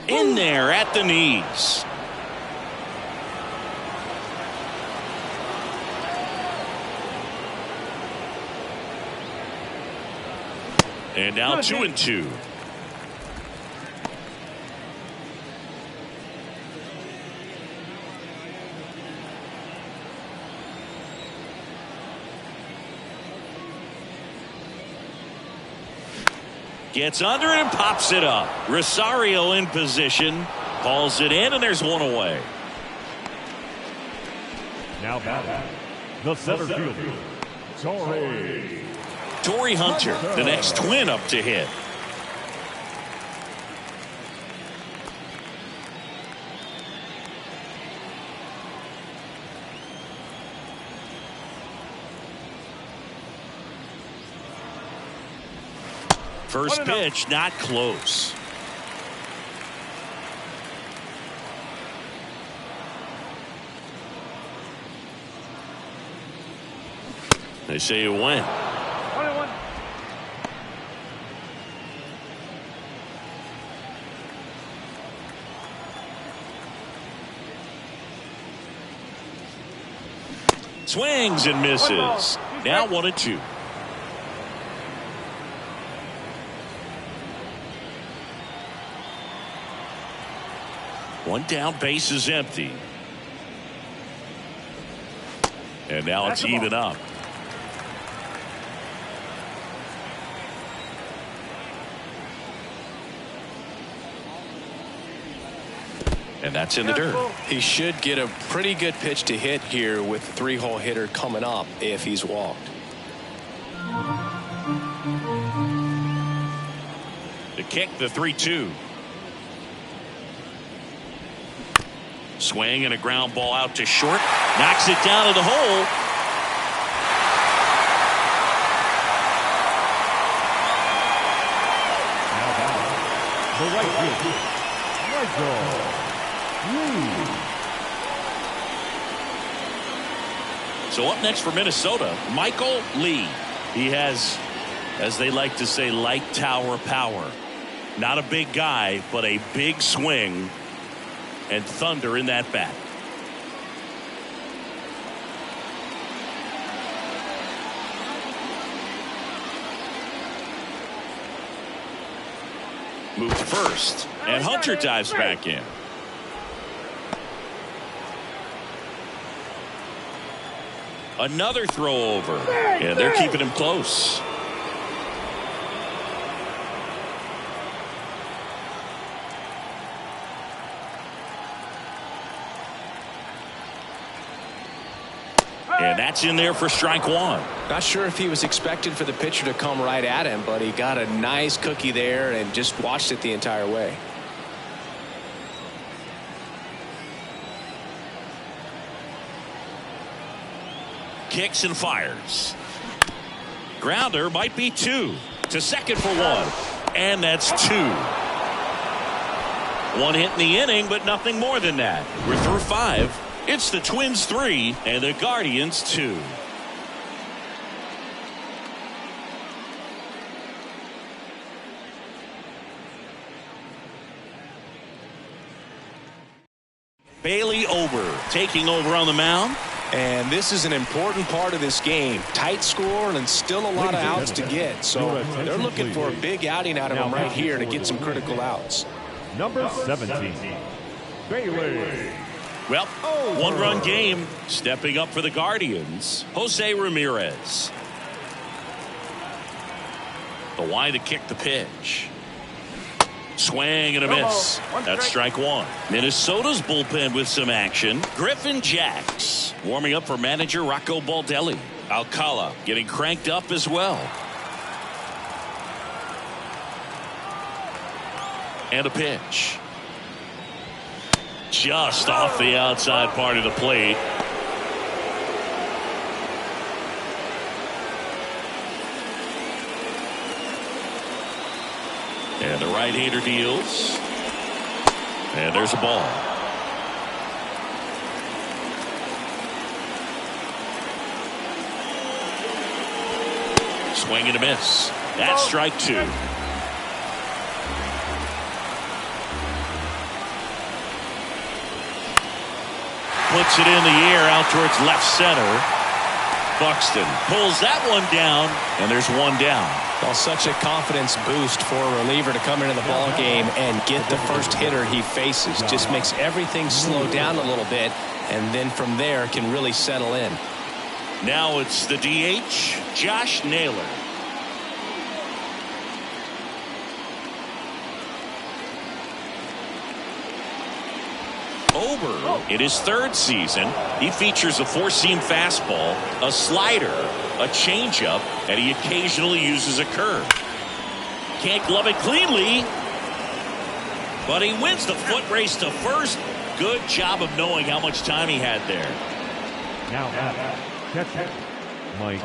In there at the knees. And now 2-2. Gets under it and pops it up. Rosario in position. Calls it in, and there's one away. Now batting, the center fielder, Torrey Torii Hunter, the next Twin up to hit. First pitch, not close. They say it went. 1-1. Swings and misses. Now 1-2. One down, base is empty. And now it's even up. And that's in the dirt. He should get a pretty good pitch to hit here with the 3-hole hitter coming up if he's walked. The kick, the 3-2. Swing and a ground ball out to short. Knocks it down to the hole. The right field, Michael Lee. So up next for Minnesota, Michael Lee. He has, as they like to say, light tower power. Not a big guy, but a big swing and thunder in that bat. Moved to first, and Hunter dives back in. Another throw over, and they're keeping him close. And that's in there for strike one. Not sure if he was expected for the pitcher to come right at him, but he got a nice cookie there and just watched it the entire way. Kicks and fires. Grounder might be two. To second for one. And that's two. One hit in the inning, but nothing more than that. We're through five. It's the Twins 3 and the Guardians 2. Bailey Ober taking over on the mound. And this is an important part of this game. Tight score and still a lot of outs to get. So they're looking for a big outing out of him right here to get some critical outs. Number 17, Bailey. Well, one-run game. Stepping up for the Guardians, Jose Ramirez. The wide to kick the pitch. Swing and a miss. That's strike one. Minnesota's bullpen with some action. Griffin Jacks warming up for manager Rocco Baldelli. Alcala getting cranked up as well. And a pitch. Just off the outside part of the plate. And the right-hander deals. And there's a ball. Swing and a miss. That's strike two. Puts it in the air out towards left center. Buxton pulls that one down, and there's one down. Well, such a confidence boost for a reliever to come into the ball game and get the first hitter he faces. Just makes everything slow down a little bit, and then from there can really settle in. Now it's the DH, Josh Naylor. Ober, in his third season, he features a four-seam fastball, a slider, a changeup, and he occasionally uses a curve. Can't glove it cleanly, but he wins the foot race to first. Good job of knowing how much time he had there. Now, catcher, Mike.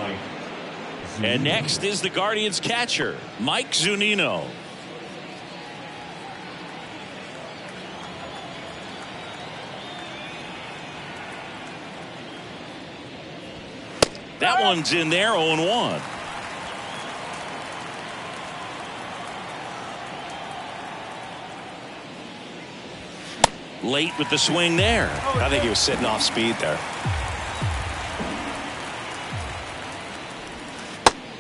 And next is the Guardians catcher, Mike Zunino. That one's in there, 0-1. Late with the swing there. I think he was sitting off speed there.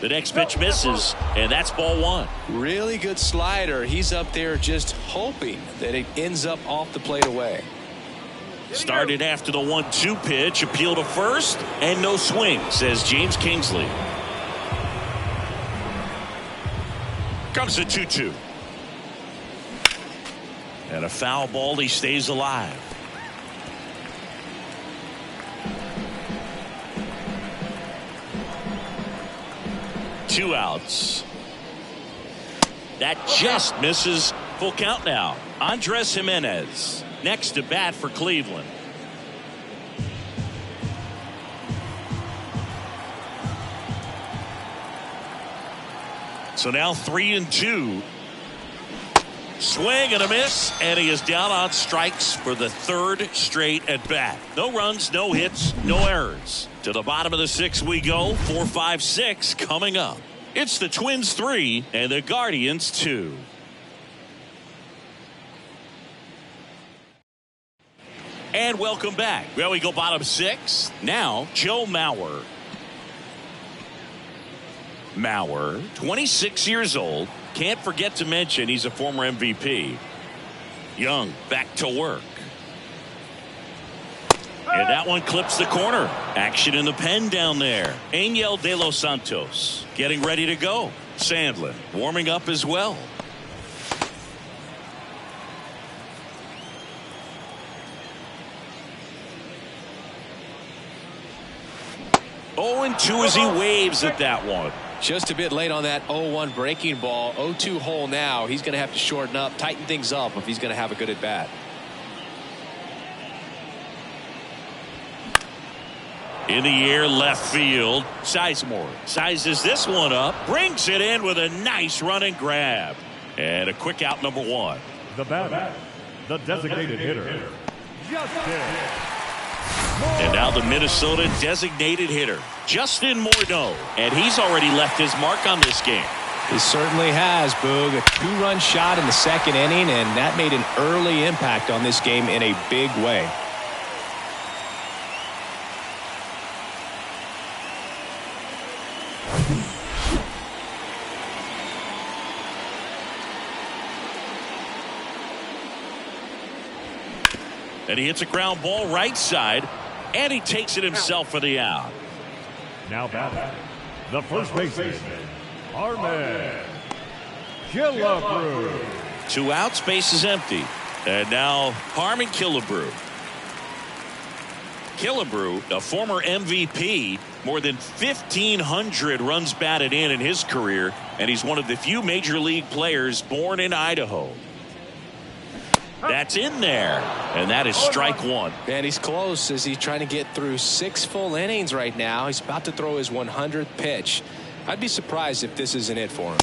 The next pitch misses, and that's ball 1. Really good slider. He's up there just hoping that it ends up off the plate away. Started after the 1-2 pitch, appeal to first, and no swing, says James Kingsley. Comes the 2-2. And a foul ball, he stays alive. Two outs. That just misses. Full count now. Andres Jimenez next to bat for Cleveland. So now 3-2. Swing and a miss, and he is down on strikes for the third straight at bat. No runs, no hits, no errors. To the bottom of the 6th we go. 4, 5, 6 coming up. It's the Twins 3 and the Guardians 2. And welcome back. Well, we go bottom 6. Now Joe Mauer. Mauer, 26 years old. Can't forget to mention he's a former MVP. Young back to work. And that one clips the corner. Action in the pen down there. Angel De Los Santos getting ready to go. Sandlin warming up as well. Oh, and 2 as he waves at that one. Just a bit late on that 0-1 breaking ball. 0-2 hole now. He's going to have to shorten up, tighten things up if he's going to have a good at bat. In the air, left field. Sizemore sizes this one up, brings it in with a nice run and grab. And a quick out, number 1. The batter, the designated hitter, Justin. And now the Minnesota designated hitter, Justin Morneau. And he's already left his mark on this game. He certainly has, Boog. A 2-run shot in the 2nd inning, and that made an early impact on this game in a big way. And he hits a ground ball right side, and he takes it himself for the out. Now batting, the first baseman, Harman Killebrew. 2 outs, base is empty. And now Harman Killebrew. Killebrew, a former MVP, more than 1,500 runs batted in his career, and he's one of the few major league players born in Idaho. That's in there, and that is strike 1. And he's close as he's trying to get through 6 full innings right now. He's about to throw his 100th pitch. I'd be surprised if this isn't it for him.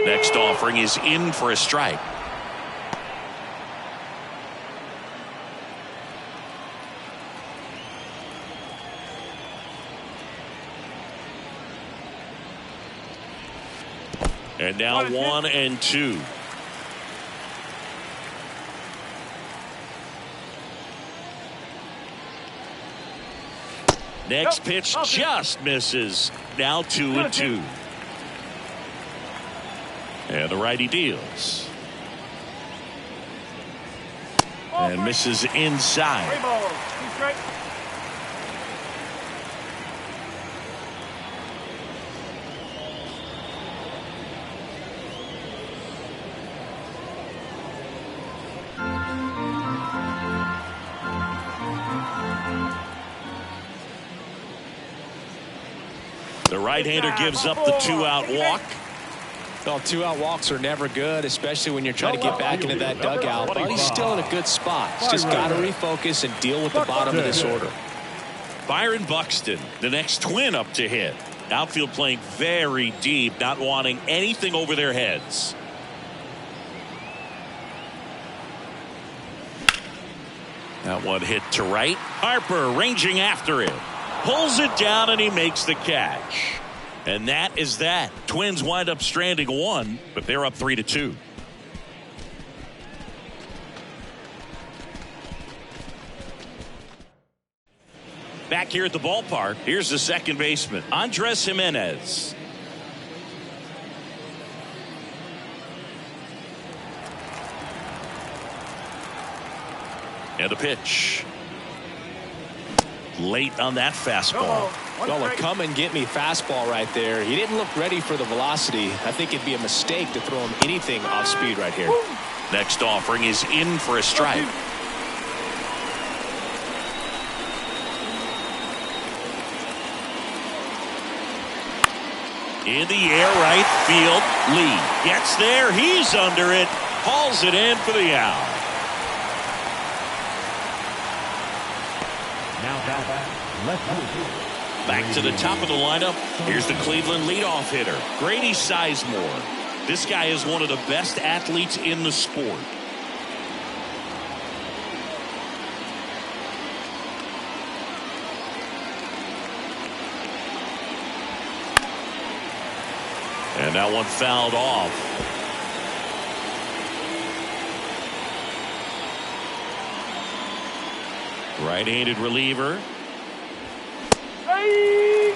Next offering is in for a strike. And now 1-2. Next pitch just misses. Now 2-2. And the righty deals. And misses inside. The right-hander gives up the 2-out walk. Well, 2-out walks are never good, especially when you're trying to get back into that dugout. But he's still in a good spot. He's just got to refocus and deal with the bottom of this order. Byron Buxton, the next Twin up to hit. Outfield playing very deep, not wanting anything over their heads. That one hit to right. Harper ranging after it. Pulls it down and he makes the catch. And that is that. Twins wind up stranding one, but they're up 3-2. Back here at the ballpark, here's the second baseman, Andres Gimenez. And the pitch. Late on that fastball. Well, a come and get me fastball right there. He didn't look ready for the velocity. I think it'd be a mistake to throw him anything off speed right here. Next offering is in for a strike. In the air, right field. Lee gets there. He's under it. Hauls it in for the out. Back to the top of the lineup. Here's the Cleveland leadoff hitter, Grady Sizemore. This guy is one of the best athletes in the sport. And that one fouled off. Right-handed reliever. Hey!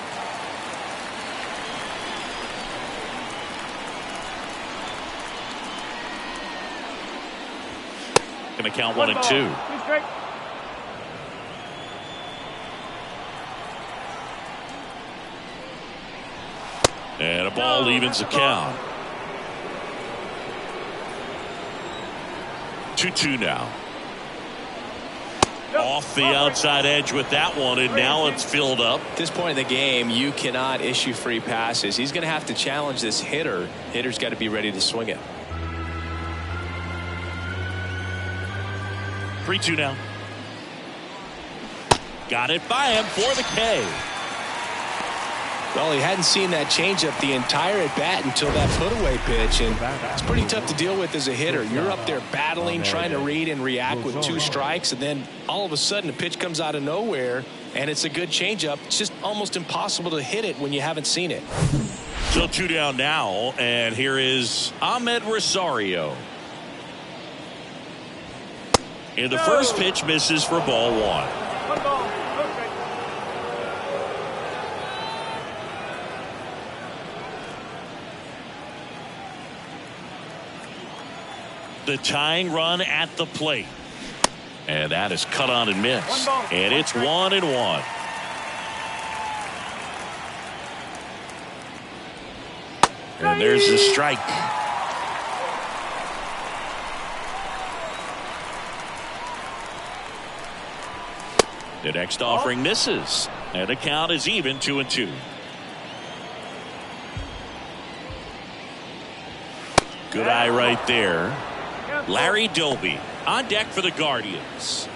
Gonna count 1-2. And a ball evens the count. 2-2 now. Off the outside edge with that one, and now it's filled up. At this point in the game, you cannot issue free passes. He's going to have to challenge this hitter. Hitter's got to be ready to swing it. 3-2 now. Got it by him for the K. Well, he hadn't seen that changeup the entire at bat until that put-away pitch, and it's pretty tough to deal with as a hitter. You're up there battling, trying to read and react with 2 strikes, and then all of a sudden a pitch comes out of nowhere, and it's a good changeup. It's just almost impossible to hit it when you haven't seen it. So 2 down now, and here is Ahmed Rosario. And the first pitch misses for ball 1. 1 ball, no strike. The tying run at the plate. And that is cut on and missed. And it's 1-1. And there's the strike. The next offering misses. And the count is even 2-2. Good eye right there. Larry Doby on deck for the Guardians.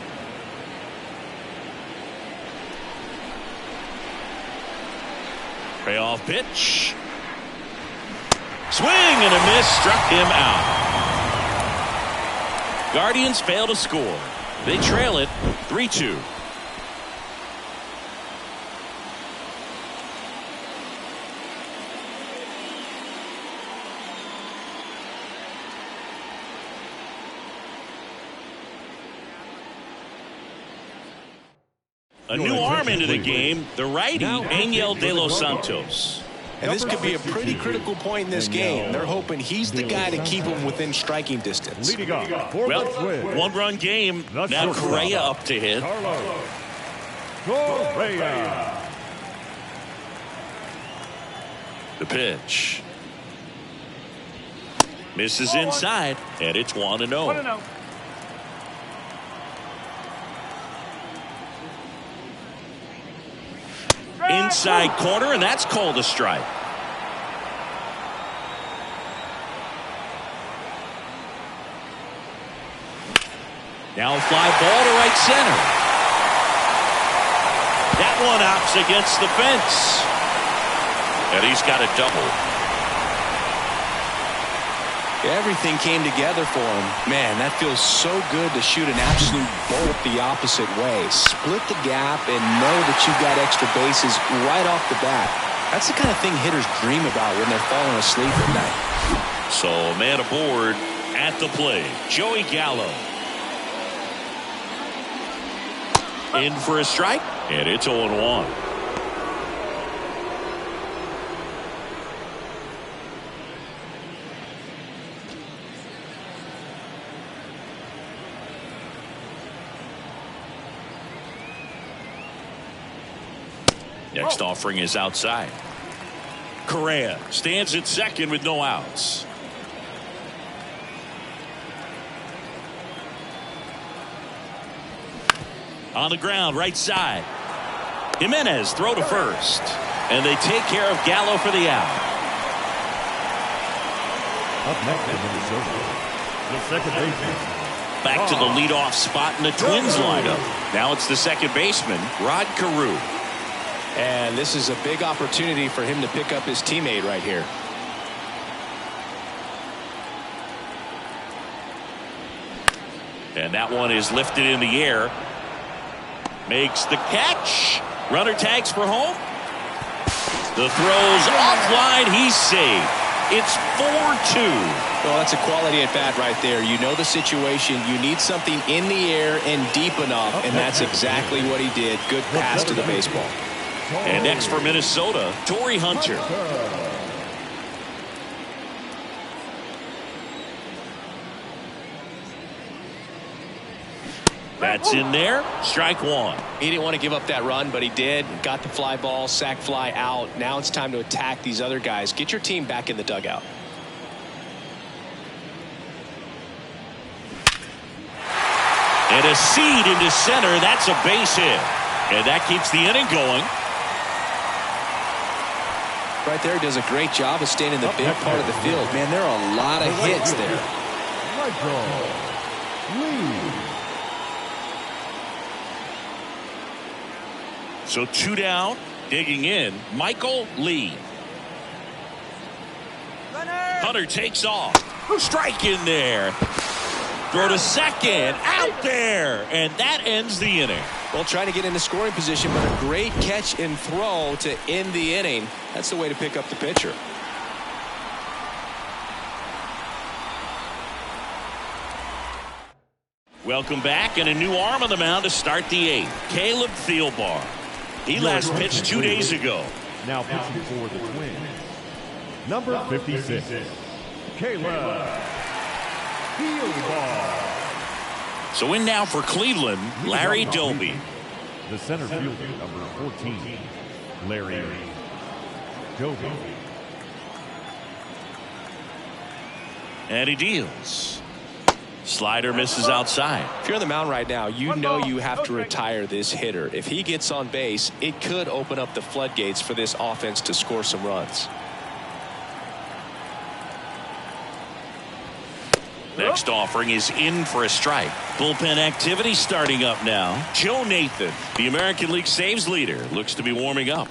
Payoff pitch. Swing and a miss, struck him out. Guardians fail to score. They trail it 3-2. A new arm into the game, the righty, Angel De Los Santos. And this could be a pretty critical point in this game. They're hoping he's the guy to keep them within striking distance. Well, 1-run game. Now Correa up to hit. The pitch. Misses inside, and it's 1-0. 1-0. Inside corner, and that's called a strike. Now a fly ball to right center. That one opts against the fence. And he's got a double. Everything came together for him. Man, that feels so good to shoot an absolute bolt the opposite way. Split the gap and know that you've got extra bases right off the bat. That's the kind of thing hitters dream about when they're falling asleep at night. So a man aboard at the plate, Joey Gallo. In for a strike, and it's 0-1. Next offering is outside. Correa stands at second with no outs. On the ground, right side. Jimenez throw to first. And they take care of Gallo for the out. Up next is Minnesota, the second baseman. Back to the leadoff spot in the Twins lineup. Now it's the second baseman, Rod Carew. And this is a big opportunity for him to pick up his teammate right here. And that one is lifted in the air. Makes the catch. Runner tags for home. The throw's offline. He's saved. It's 4-2. Well, that's a quality at bat right there. You know the situation. You need something in the air and deep enough, and that's exactly what he did. Good pass to the baseball. And next for Minnesota, Torrey Hunter. That's in there. Strike one. He didn't want to give up that run, but he did. Got the fly ball, sac fly out. Now it's time to attack these other guys. Get your team back in the dugout. And a seed into center. That's a base hit. And that keeps the inning going. Right there, he does a great job of staying in the big part of the field. Man, there are a lot of hits there. So 2 down, digging in, Michael Lee. Hunter takes off. Strike in there. Throw to second. Out there. And that ends the inning. Well, trying to get into scoring position, but a great catch and throw to end the inning. That's the way to pick up the pitcher. Welcome back, and a new arm on the mound to start the 8th. Caleb Thielbar. He last pitched 2 days ago. Now pitching for the Twins, number 56, Caleb Thielbar. So in now for Cleveland, Larry Doby. The center fielder, number 14, Larry Doby. And he deals. Slider misses outside. If you're on the mound right now, you know you have to retire this hitter. If he gets on base, it could open up the floodgates for this offense to score some runs. Next offering is in for a strike. Bullpen activity starting up now. Joe Nathan, the American League saves leader, looks to be warming up.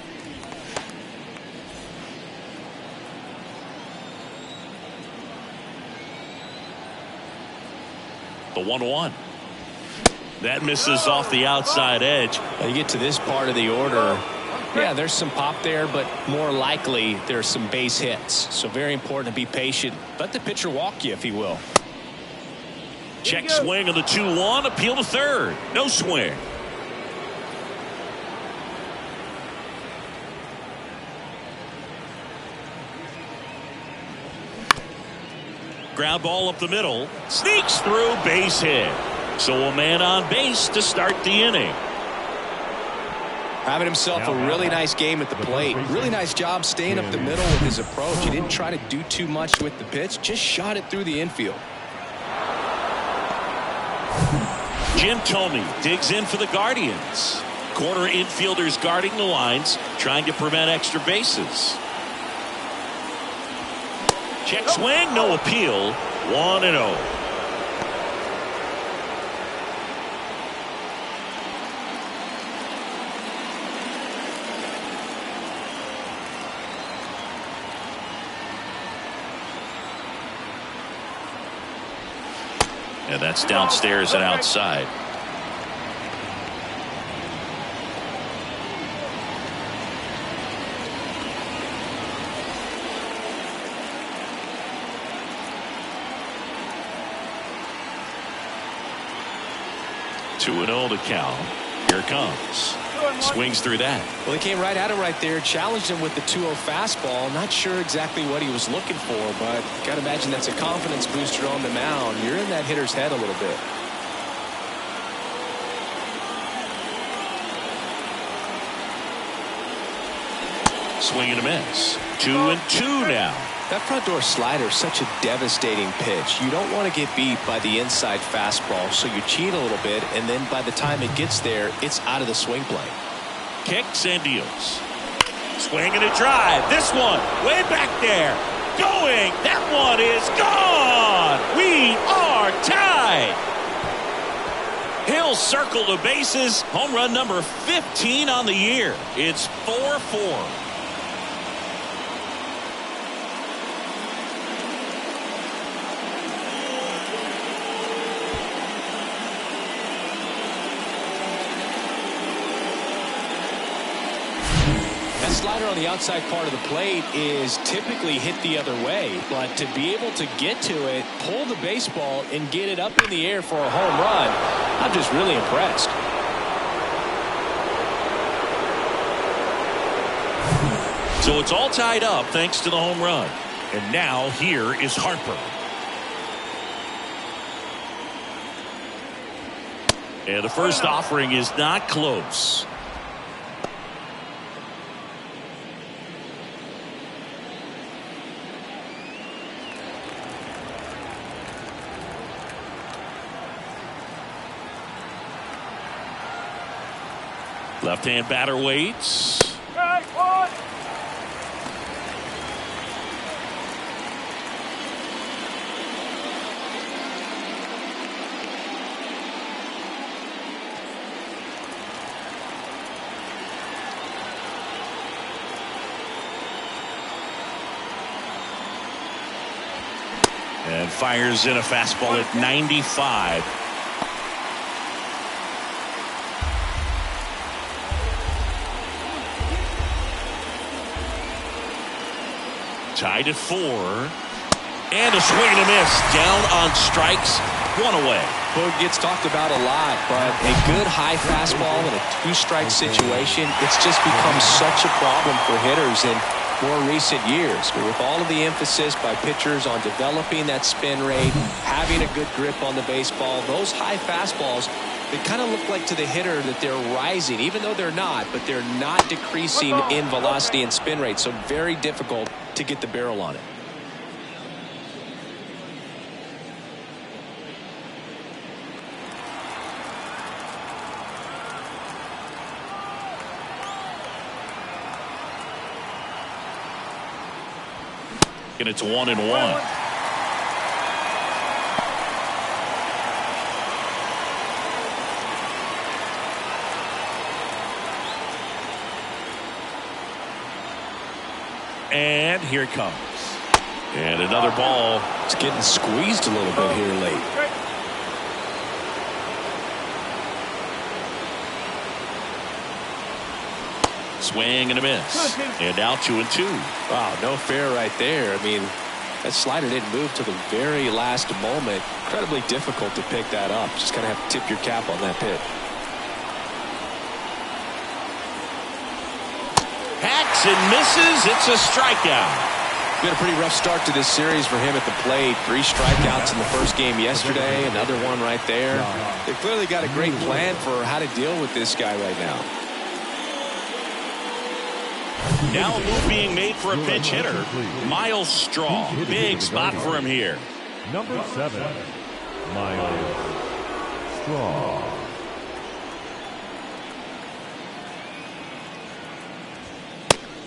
The 1-1. That misses off the outside edge. You get to this part of the order. Yeah, there's some pop there, but more likely there's some base hits. So very important to be patient. Let the pitcher walk you if he will. Check swing on the 2-1. Appeal to third. No swing. Ground ball up the middle. Sneaks through, base hit. So a man on base to start the inning. Having himself a really nice game at the plate. Really nice job staying up the middle with his approach. He didn't try to do too much with the pitch. Just shot it through the infield. Jim Thome digs in for the Guardians. Corner infielders guarding the lines, trying to prevent extra bases. Check swing, no appeal. 1-0. And that's downstairs and outside. Two 2-0 the count. Here it comes. Swings through that. Well, he came right at him right there, challenged him with the 2-0 fastball. Not sure exactly what he was looking for, but got to imagine that's a confidence booster on the mound. You're in that hitter's head a little bit. Swing and a miss. 2-2 now. That front door slider is such a devastating pitch. You don't want to get beat by the inside fastball, so you cheat a little bit, and then by the time it gets there, it's out of the swing plane. Kicks and deals. Swing and a drive. This one way back there. Going. That one is gone. We are tied. He'll circle the bases. Home run number 15 on the year. It's 4-4. Slider on the outside part of the plate is typically hit the other way, but to be able to get to it, pull the baseball, and get it up in the air for a home run, I'm just really impressed. So it's all tied up thanks to the home run. And now here is Harper. And the first offering is not close. Left-hand batter waits. And fires in a fastball at 95. Tied at 4. And a swing and a miss. Down on strikes. One away. Boog gets talked about a lot, but a good high fastball in a 2-strike situation, it's just become such a problem for hitters in more recent years. But with all of the emphasis by pitchers on developing that spin rate, having a good grip on the baseball, those high fastballs, they kind of look like to the hitter that they're rising, even though they're not, but they're not decreasing in velocity and spin rate. So very difficult to get the barrel on it. And it's 1-1. And here it comes. And another ball. It's getting squeezed a little bit here late. Swing and a miss. And now 2-2. Wow, no fair right there. I mean, that slider didn't move till the very last moment. Incredibly difficult to pick that up. Just kind of have to tip your cap on that pitch. Hacks and misses. It's a strikeout. Been a pretty rough start to this series for him at the plate. 3 strikeouts in the first game yesterday. Another one right there. They've clearly got a great plan for how to deal with this guy right now. Now a move being made for a pinch hitter. Myles Straw. Big spot for him here. Number 7, Myles Straw.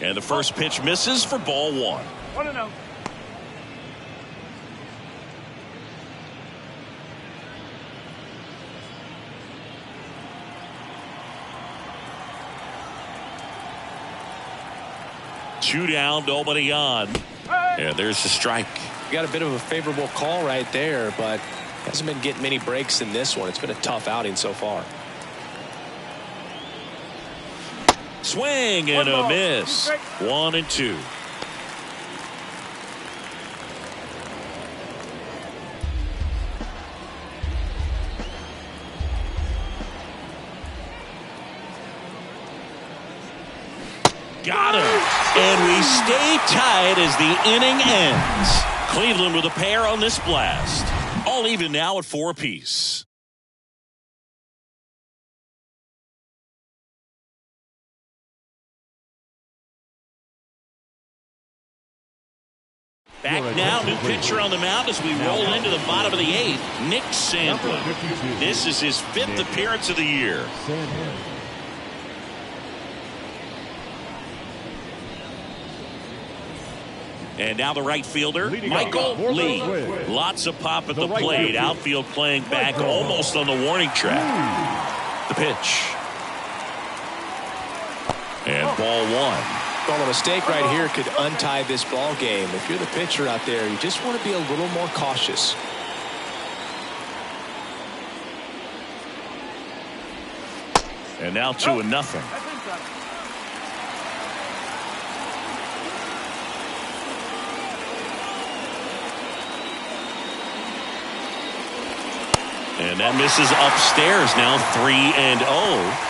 And the first pitch misses for ball 1. 1-0. Two down, nobody on. And there's the strike. Got a bit of a favorable call right there, but hasn't been getting many breaks in this one. It's been a tough outing so far. Swing and a miss. 1-2. Got him. And we stay tied as the inning ends. Cleveland with a pair on this blast. All even now at 4 apiece. Back now, new pitcher on the mound as we roll into the bottom of the 8th. Nick Sandlin. This is his 5th appearance of the year. And now the right fielder, Michael Lee. Lots of pop at the plate. Outfield playing back almost on the warning track. The pitch. And ball 1. Well, a mistake right here could untie this ball game. If you're the pitcher out there, you just want to be a little more cautious. And now 2-0. And that misses upstairs, now 3-0.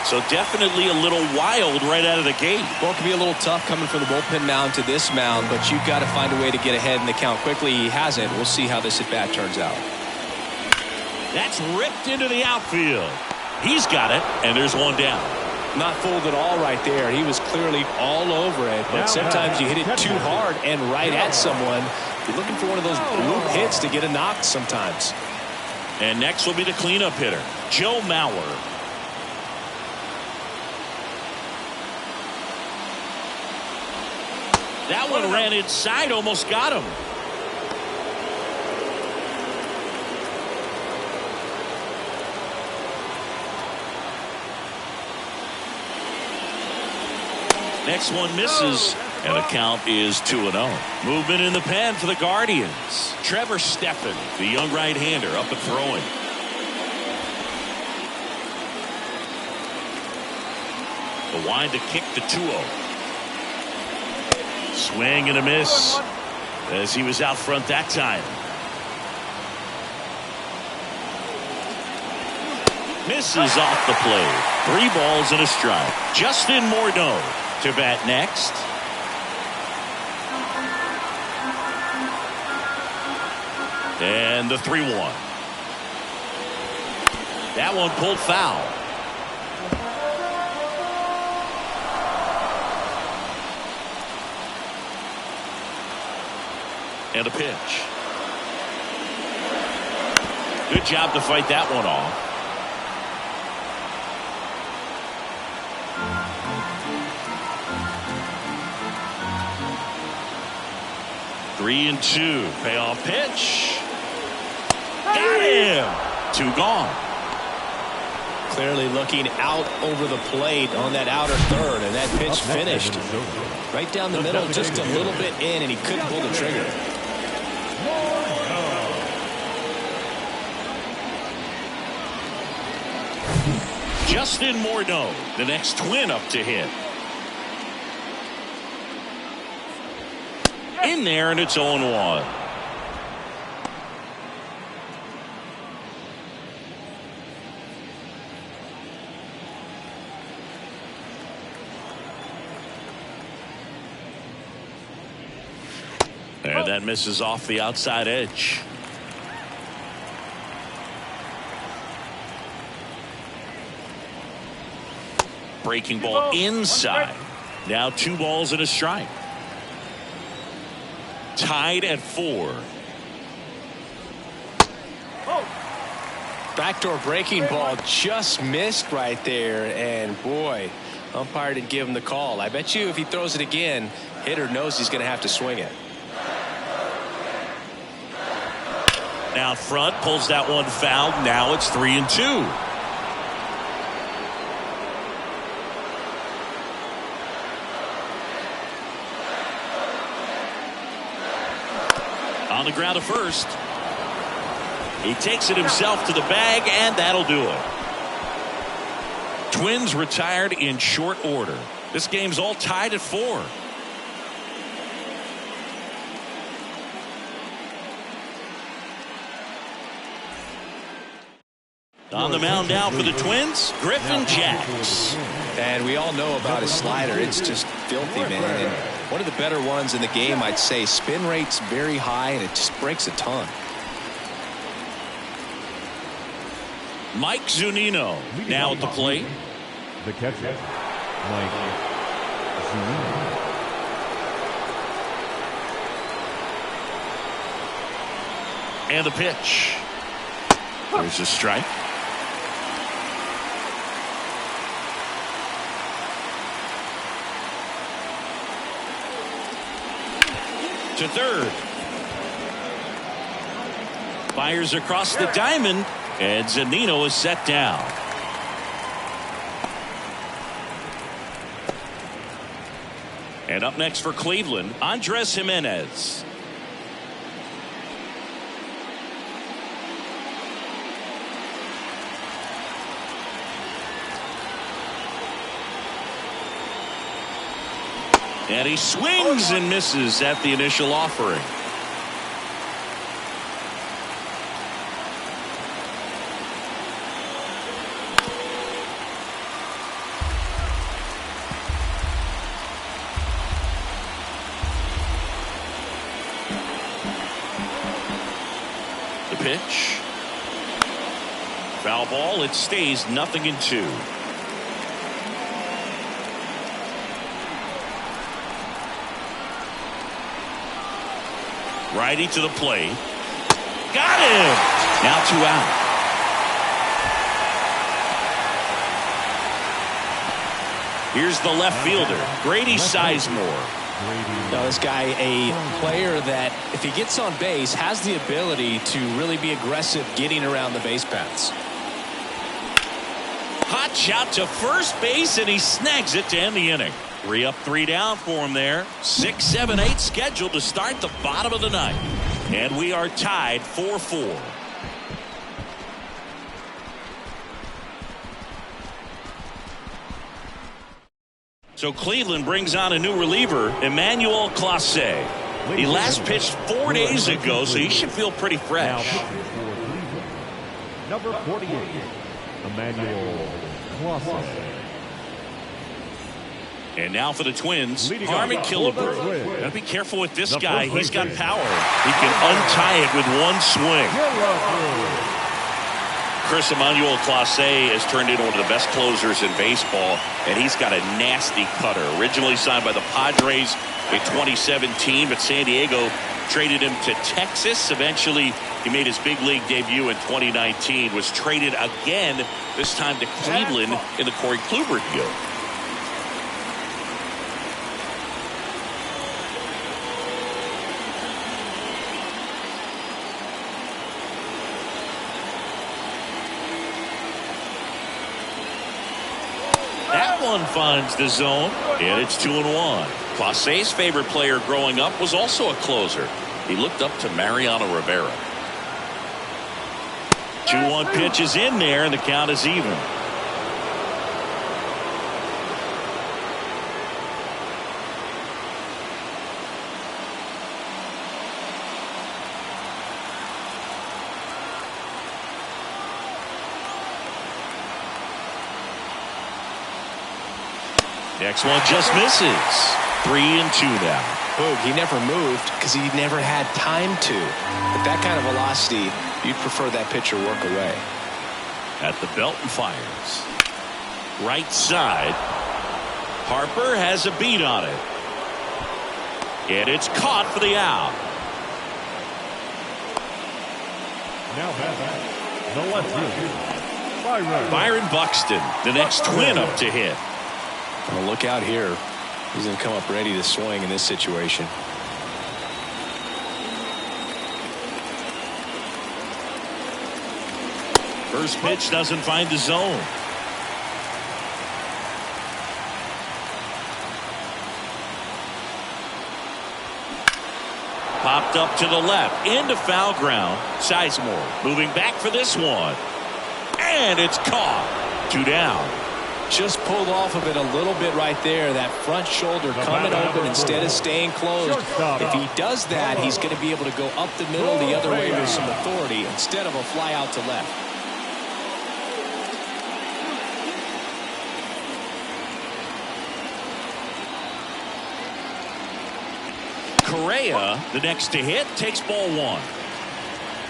So definitely a little wild right out of the gate. Well, it can be a little tough coming from the bullpen mound to this mound, but you've got to find a way to get ahead in the count quickly. He hasn't. We'll see how this at-bat turns out. That's ripped into the outfield. He's got it, and there's one down. Not fooled at all right there. He was clearly all over it, but sometimes you hit it too hard and right at someone. You're looking for one of those bloop hits to get a knock sometimes. And next will be the cleanup hitter, Joe Mauer. That one ran inside, almost got him. Next one misses, and the count is 2-0. Movement in the pen for the Guardians. Trevor Stephan, the young right-hander, up and throwing. The wind to kick the 2-0. Swing and a miss as he was out front that time. Misses off the plate. 3 balls and a strike. Justin Morneau to bat next. And the 3-1. That one pulled foul. And a pitch. Good job to fight that one off. Three and 2. Payoff pitch. Got him. 2 gone. Clearly looking out over the plate on that outer third, and that pitch finished. Right down the middle, just a little bit in, and he couldn't pull the trigger. Justin Morneau, the next Twin up to hit. In there, and it's 0-1. And that misses off the outside edge. Breaking ball inside. Now 2 balls and a strike. Tied at 4. Backdoor breaking ball just missed right there, and boy, Umpire didn't give him the call. I bet you if he throws it again, hitter knows he's going to have to swing it. Now front, pulls that one foul. Now it's 3-2. On the ground to first. He takes it himself to the bag, and that'll do it. Twins retired in short order. This game's all tied at 4. On the mound now for the Twins, Griffin Jax. And we all know about his slider. It's just filthy, man. And one of the better ones in the game, I'd say. Spin rate's very high, and it just breaks a ton. Mike Zunino now at the plate. The catcher, Mike Zunino. And the pitch. There's a strike. To third. Fires across the diamond, and Zunino is set down. And up next for Cleveland, Andres Gimenez. And he swings and misses at the initial offering. The pitch. Foul ball. It stays 0-2. Righty to the plate. Got him. Now 2 out. Here's the left fielder, Grady Sizemore. Now this guy, a player that if he gets on base has the ability to really be aggressive getting around the base paths. Hot shot to first base, and he snags it to end the inning. 3 up, 3 down for him there. 6, 7, 8 scheduled to start the bottom of the ninth. And we are tied 4-4. So Cleveland brings on a new reliever, Emmanuel Clase. He last pitched 4 days ago, so he should feel pretty fresh. Number 48, Emmanuel Clase. And now for the Twins, Harmon Killebrew. Gotta be careful with this guy. He's got power. He can untie it with one swing. Chris, Emmanuel Clase has turned into one of the best closers in baseball, and he's got a nasty cutter. Originally signed by the Padres in 2017, but San Diego traded him to Texas. Eventually, he made his big league debut in 2019, was traded again, this time to Cleveland in the Corey Kluber deal. One finds the zone, and it's 2-1. Clase's favorite player growing up was also a closer. He looked up to Mariano Rivera. 2-1 pitch is in there, and the count is even. Next one just misses. 3-2 now. Boog, he never moved because he never had time to. With that kind of velocity, you'd prefer that pitcher work away. At the belt and fires. Right side. Harper has a beat on it. And it's caught for the out. Now back the left fielder, Byron Buxton, the next Twin up to hit. Well, look out here. He's going to come up ready to swing in this situation. First pitch doesn't find the zone. Popped up to the left into foul ground. Sizemore moving back for this one. And it's caught. 2 down. Just pulled off of it a little bit right there. That front shoulder coming open instead of staying closed. If he does that, he's going to be able to go up the middle the other way with some authority instead of a fly out to left. Correa, the next to hit, takes ball 1.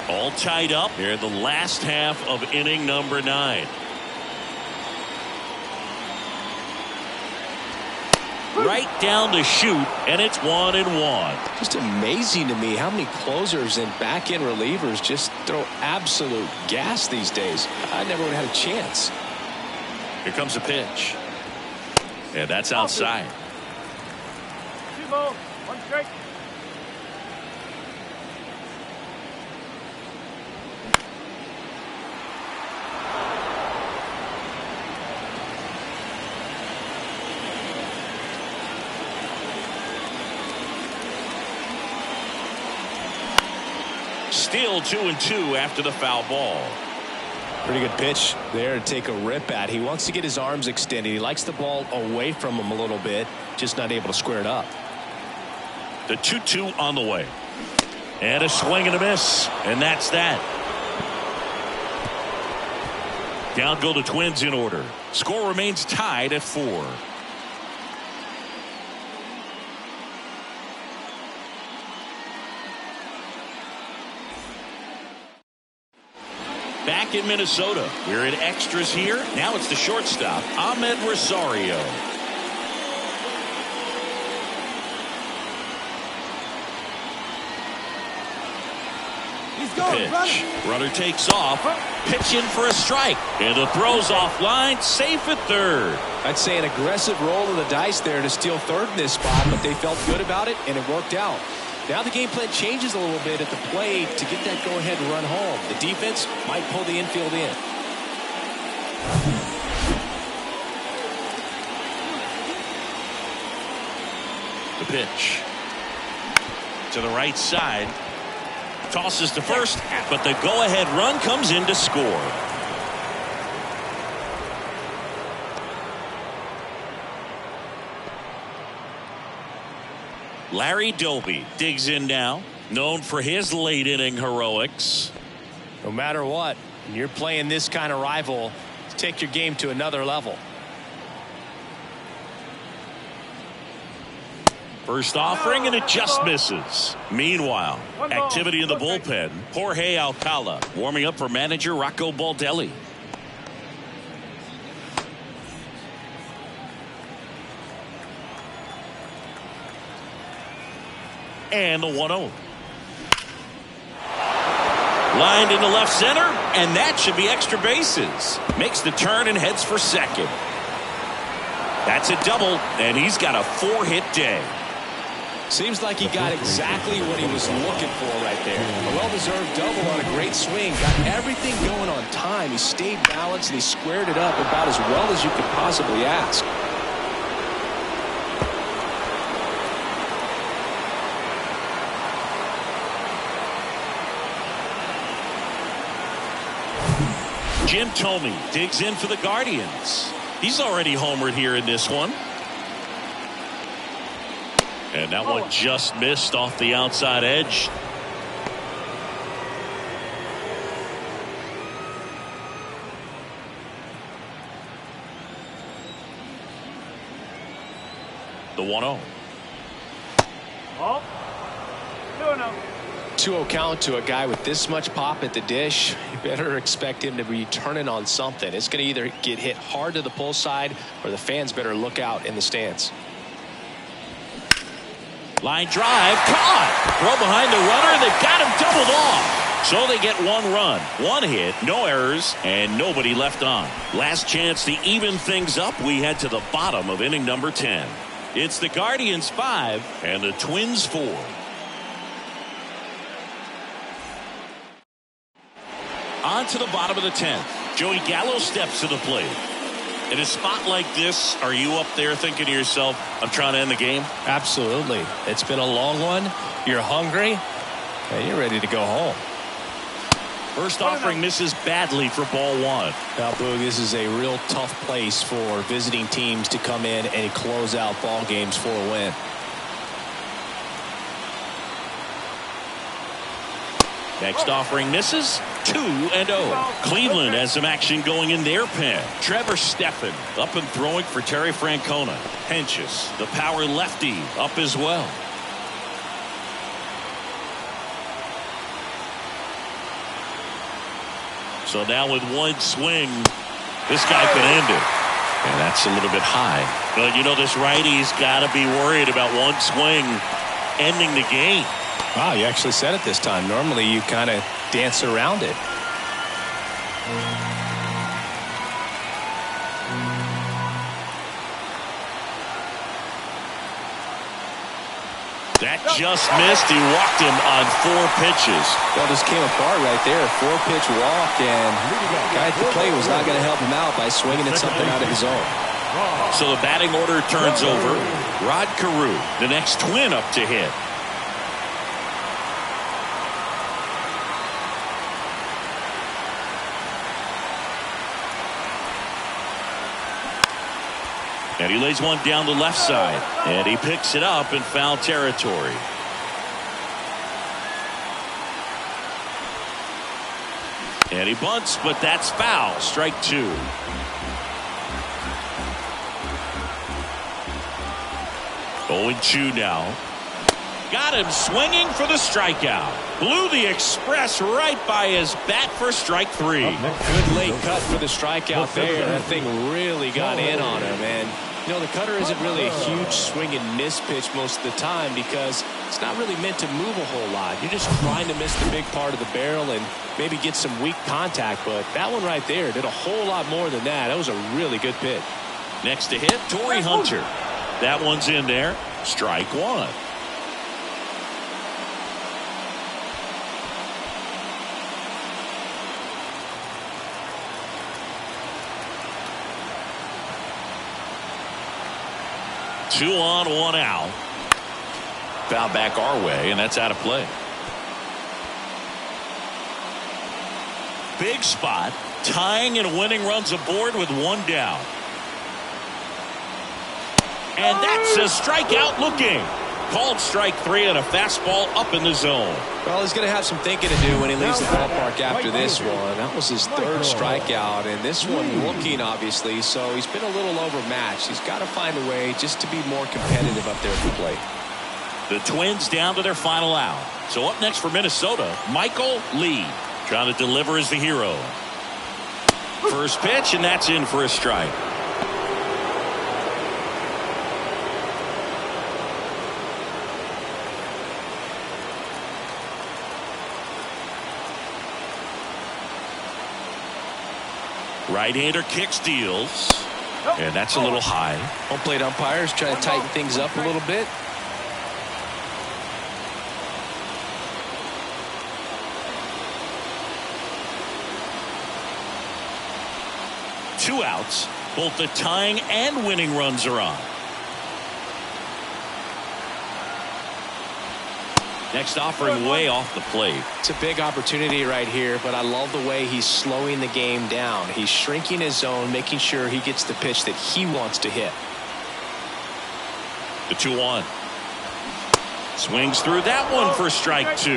All tied up here in the last half of inning number 9. Right down the chute, and it's 1-1. Just amazing to me how many closers and back-end relievers just throw absolute gas these days. I never would have had a chance. Here comes a pitch. And that's outside. 2 balls, 1 strike. Still 2-2 after the foul ball. Pretty good pitch there to take a rip at. He wants to get his arms extended. He likes the ball away from him a little bit, just not able to square it up. The 2-2 on the way. And a swing and a miss. And that's that. Down go the Twins in order. Score remains tied at 4. Back in Minnesota. We're in extras here. Now it's the shortstop, Ahmed Rosario. He's going. Pitch. Runner takes off. Pitch in for a strike. And the throw's offline. Safe at third. I'd say an aggressive roll of the dice there to steal third in this spot, but they felt good about it, and it worked out. Now the game plan changes a little bit at the plate to get that go-ahead run home. The defense might pull the infield in. The pitch. To the right side. Tosses to first, but the go-ahead run comes in to score. Larry Doby digs in now, known for his late inning heroics. No matter what, when you're playing this kind of rival, take your game to another level. First offering, and it just misses. Meanwhile, activity in the bullpen. Jorge Alcala warming up for manager Rocco Baldelli. And the 1-0. Lined into left center, and that should be extra bases. Makes the turn and heads for second. That's a double, and he's got a 4-hit day. Seems like he got exactly what he was looking for right there. A well-deserved double on a great swing. Got everything going on time. He stayed balanced, and he squared it up about as well as you could possibly ask. Jim Thome digs in for the Guardians. He's already homered here in this one. And that one just missed off the outside edge. The 1-0. Ball. 2-0. 2-0 count to a guy with this much pop at the dish. You better expect him to be turning on something. It's going to either get hit hard to the pull side, or the fans better look out in the stands. Line drive, caught. Throw behind the runner, and they've got him doubled off. So they get 1 run, 1 hit, no errors, and nobody left on. Last chance to even things up. We head to the bottom of inning number 10. It's the Guardians 5 and the Twins 4. On to the bottom of the 10th. Joey Gallo steps to the plate. In a spot like this, are you up there thinking to yourself, I'm trying to end the game? Absolutely. It's been a long one. You're hungry, and you're ready to go home. First offering misses badly for ball 1. Now, Boog, this is a real tough place for visiting teams to come in and close out ball games for a win. Next offering misses. 2-0. Cleveland has some action going in their pen. Trevor Stephan up and throwing for Terry Francona. Hentges, the power lefty, up as well. So now with 1 swing, this guy could end it. And that's a little bit high. But you know, this righty's got to be worried about 1 swing ending the game. Wow, you actually said it this time. Normally you kind of dance around it. That just missed. He walked him on 4 pitches. Well, this came apart right there. 4-pitch walk, and the guy at the plate was not going to help him out by swinging at something out of his own. So the batting order turns over. Rod Carew, the next Twin up to hit. And he lays one down the left side. And he picks it up in foul territory. And he bunts, but that's foul. Strike 2. Oh, 0-2 now. Got him swinging for the strikeout. Blew the express right by his bat for strike 3. Good late cut for the strikeout there. That thing really got in on him. And, you know, the cutter isn't really a huge swing and miss pitch most of the time because it's not really meant to move a whole lot. You're just trying to miss the big part of the barrel and maybe get some weak contact. But that one right there did a whole lot more than that. That was a really good pitch. Next to hit, Torrey Hunter. That one's in there. Strike 1. Two on, 1 out. Foul back our way, and that's out of play. Big spot. Tying and winning runs aboard with 1 down. And that's a strikeout looking. Called strike 3 and a fastball up in the zone. Well, he's going to have some thinking to do when he leaves the ballpark after this one. That was his 3rd strikeout, and this one looking, obviously, so he's been a little overmatched. He's got to find a way just to be more competitive up there at the plate. The Twins down to their final out. So up next for Minnesota, Michael Lee. Trying to deliver as the hero. First pitch, and that's in for a strike. Right-hander kick steals. And that's a little high. Home plate umpires try to tighten things up a little bit. Two outs. Both the tying and winning runs are on. Next offering way off the plate. It's a big opportunity right here, but I love the way he's slowing the game down. He's shrinking his zone, making sure he gets the pitch that he wants to hit. The 2-1. Swings through that one for strike 2.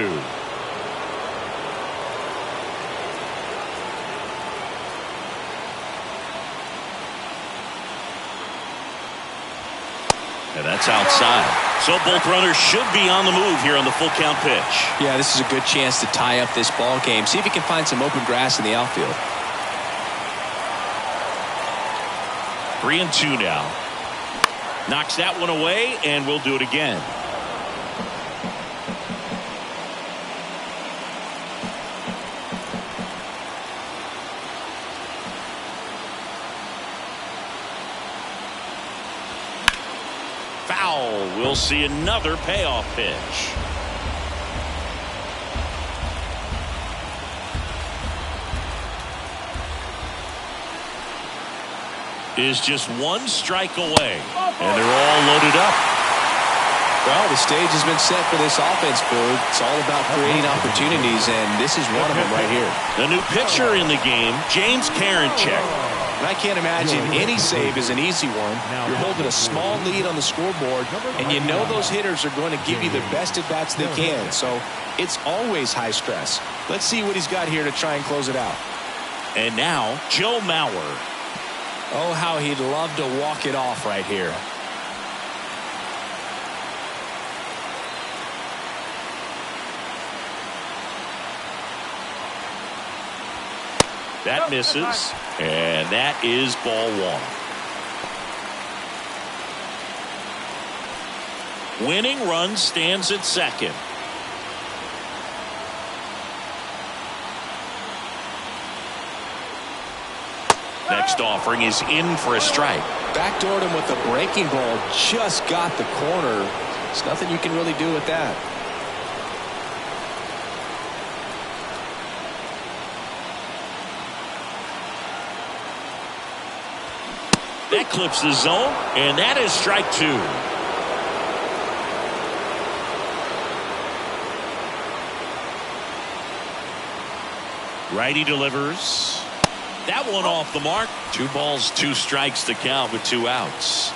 And that's outside. So both runners should be on the move here on the full count pitch. Yeah, this is a good chance to tie up this ball game. See if he can find some open grass in the outfield. 3-2 now. Knocks that one away, and we'll do it again. we'll see another payoff pitch. Is just one strike away, and they're all loaded up. Well, the stage has been set for this offense, Boog. It's all about creating opportunities, and this is one of them right here. The new pitcher in the game, James Karinchak. And I can't imagine any save is an easy one. You're holding a small lead on the scoreboard, and you know those hitters are going to give you the best at-bats they can. So it's always high stress. Let's see what he's got here to try and close it out. And now, Joe Mauer. Oh, how he'd love to walk it off right here. That misses, and that is ball one. Winning run stands at second. Next offering is in for a strike. Backdoored him with the breaking ball. Just got the corner. There's nothing you can really do with that. That clips the zone, and that is strike two. Righty delivers. That one off the mark. 2 balls, 2 strikes to count with 2 outs.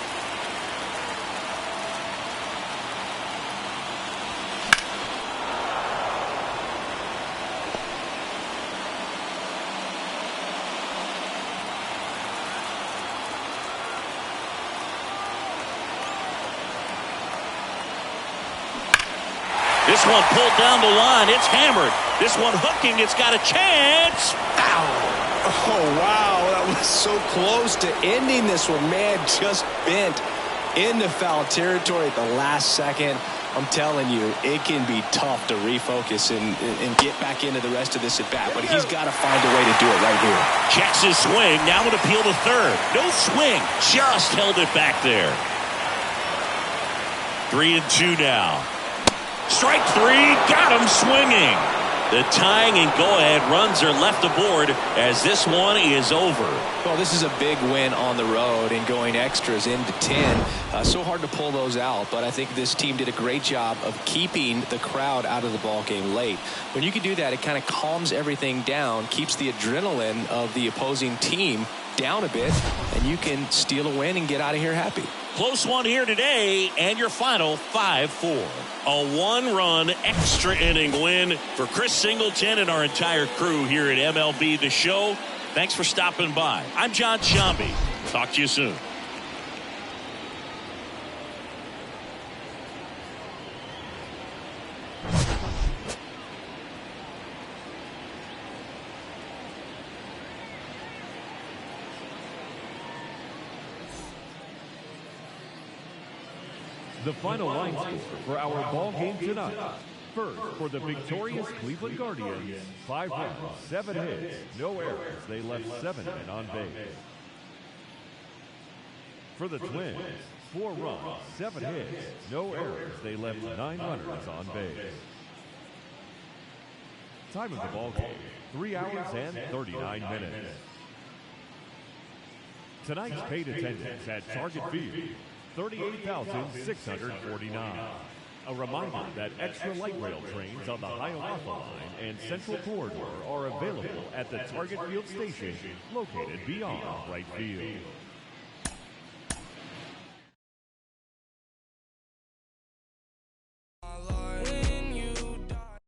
This one pulled down the line. It's hammered. This one hooking. It's got a chance. Ow. Oh, wow. That was so close to ending this one. Man, just bent into foul territory at the last second. I'm telling you, it can be tough to refocus and get back into the rest of this at bat. But he's got to find a way to do it right here. Checks his swing. Now an appeal to third. No swing. Just held it back there. 3-2 now. Strike 3, got him swinging. The tying and go-ahead runs are left aboard as this one is over. Well, this is a big win on the road and going extras into 10. So hard to pull those out, but I think this team did a great job of keeping the crowd out of the ball game late. When you can do that, it kind of calms everything down, keeps the adrenaline of the opposing team down a bit, and you can steal a win and get out of here happy. Close one here today, and your final 5-4. A 1-run extra inning win for Chris Singleton and our entire crew here at MLB The Show. Thanks for stopping by. I'm John Sciambi. Talk to you soon. The final line score for our ball game tonight. First, for the victorious Cleveland Guardians, 5 runs, 7 hits, no errors. They left 7 men on base. For the Twins, 4 runs, 7 hits, no errors. They left 9 runners on base. Time of the ball game, 3 hours and 39 minutes. Tonight's paid attendance at Target Field, 38,649. A reminder that extra light rail trains on the Hiawatha Line and Central Corridor are available at the Target Field station located beyond right field. When you die.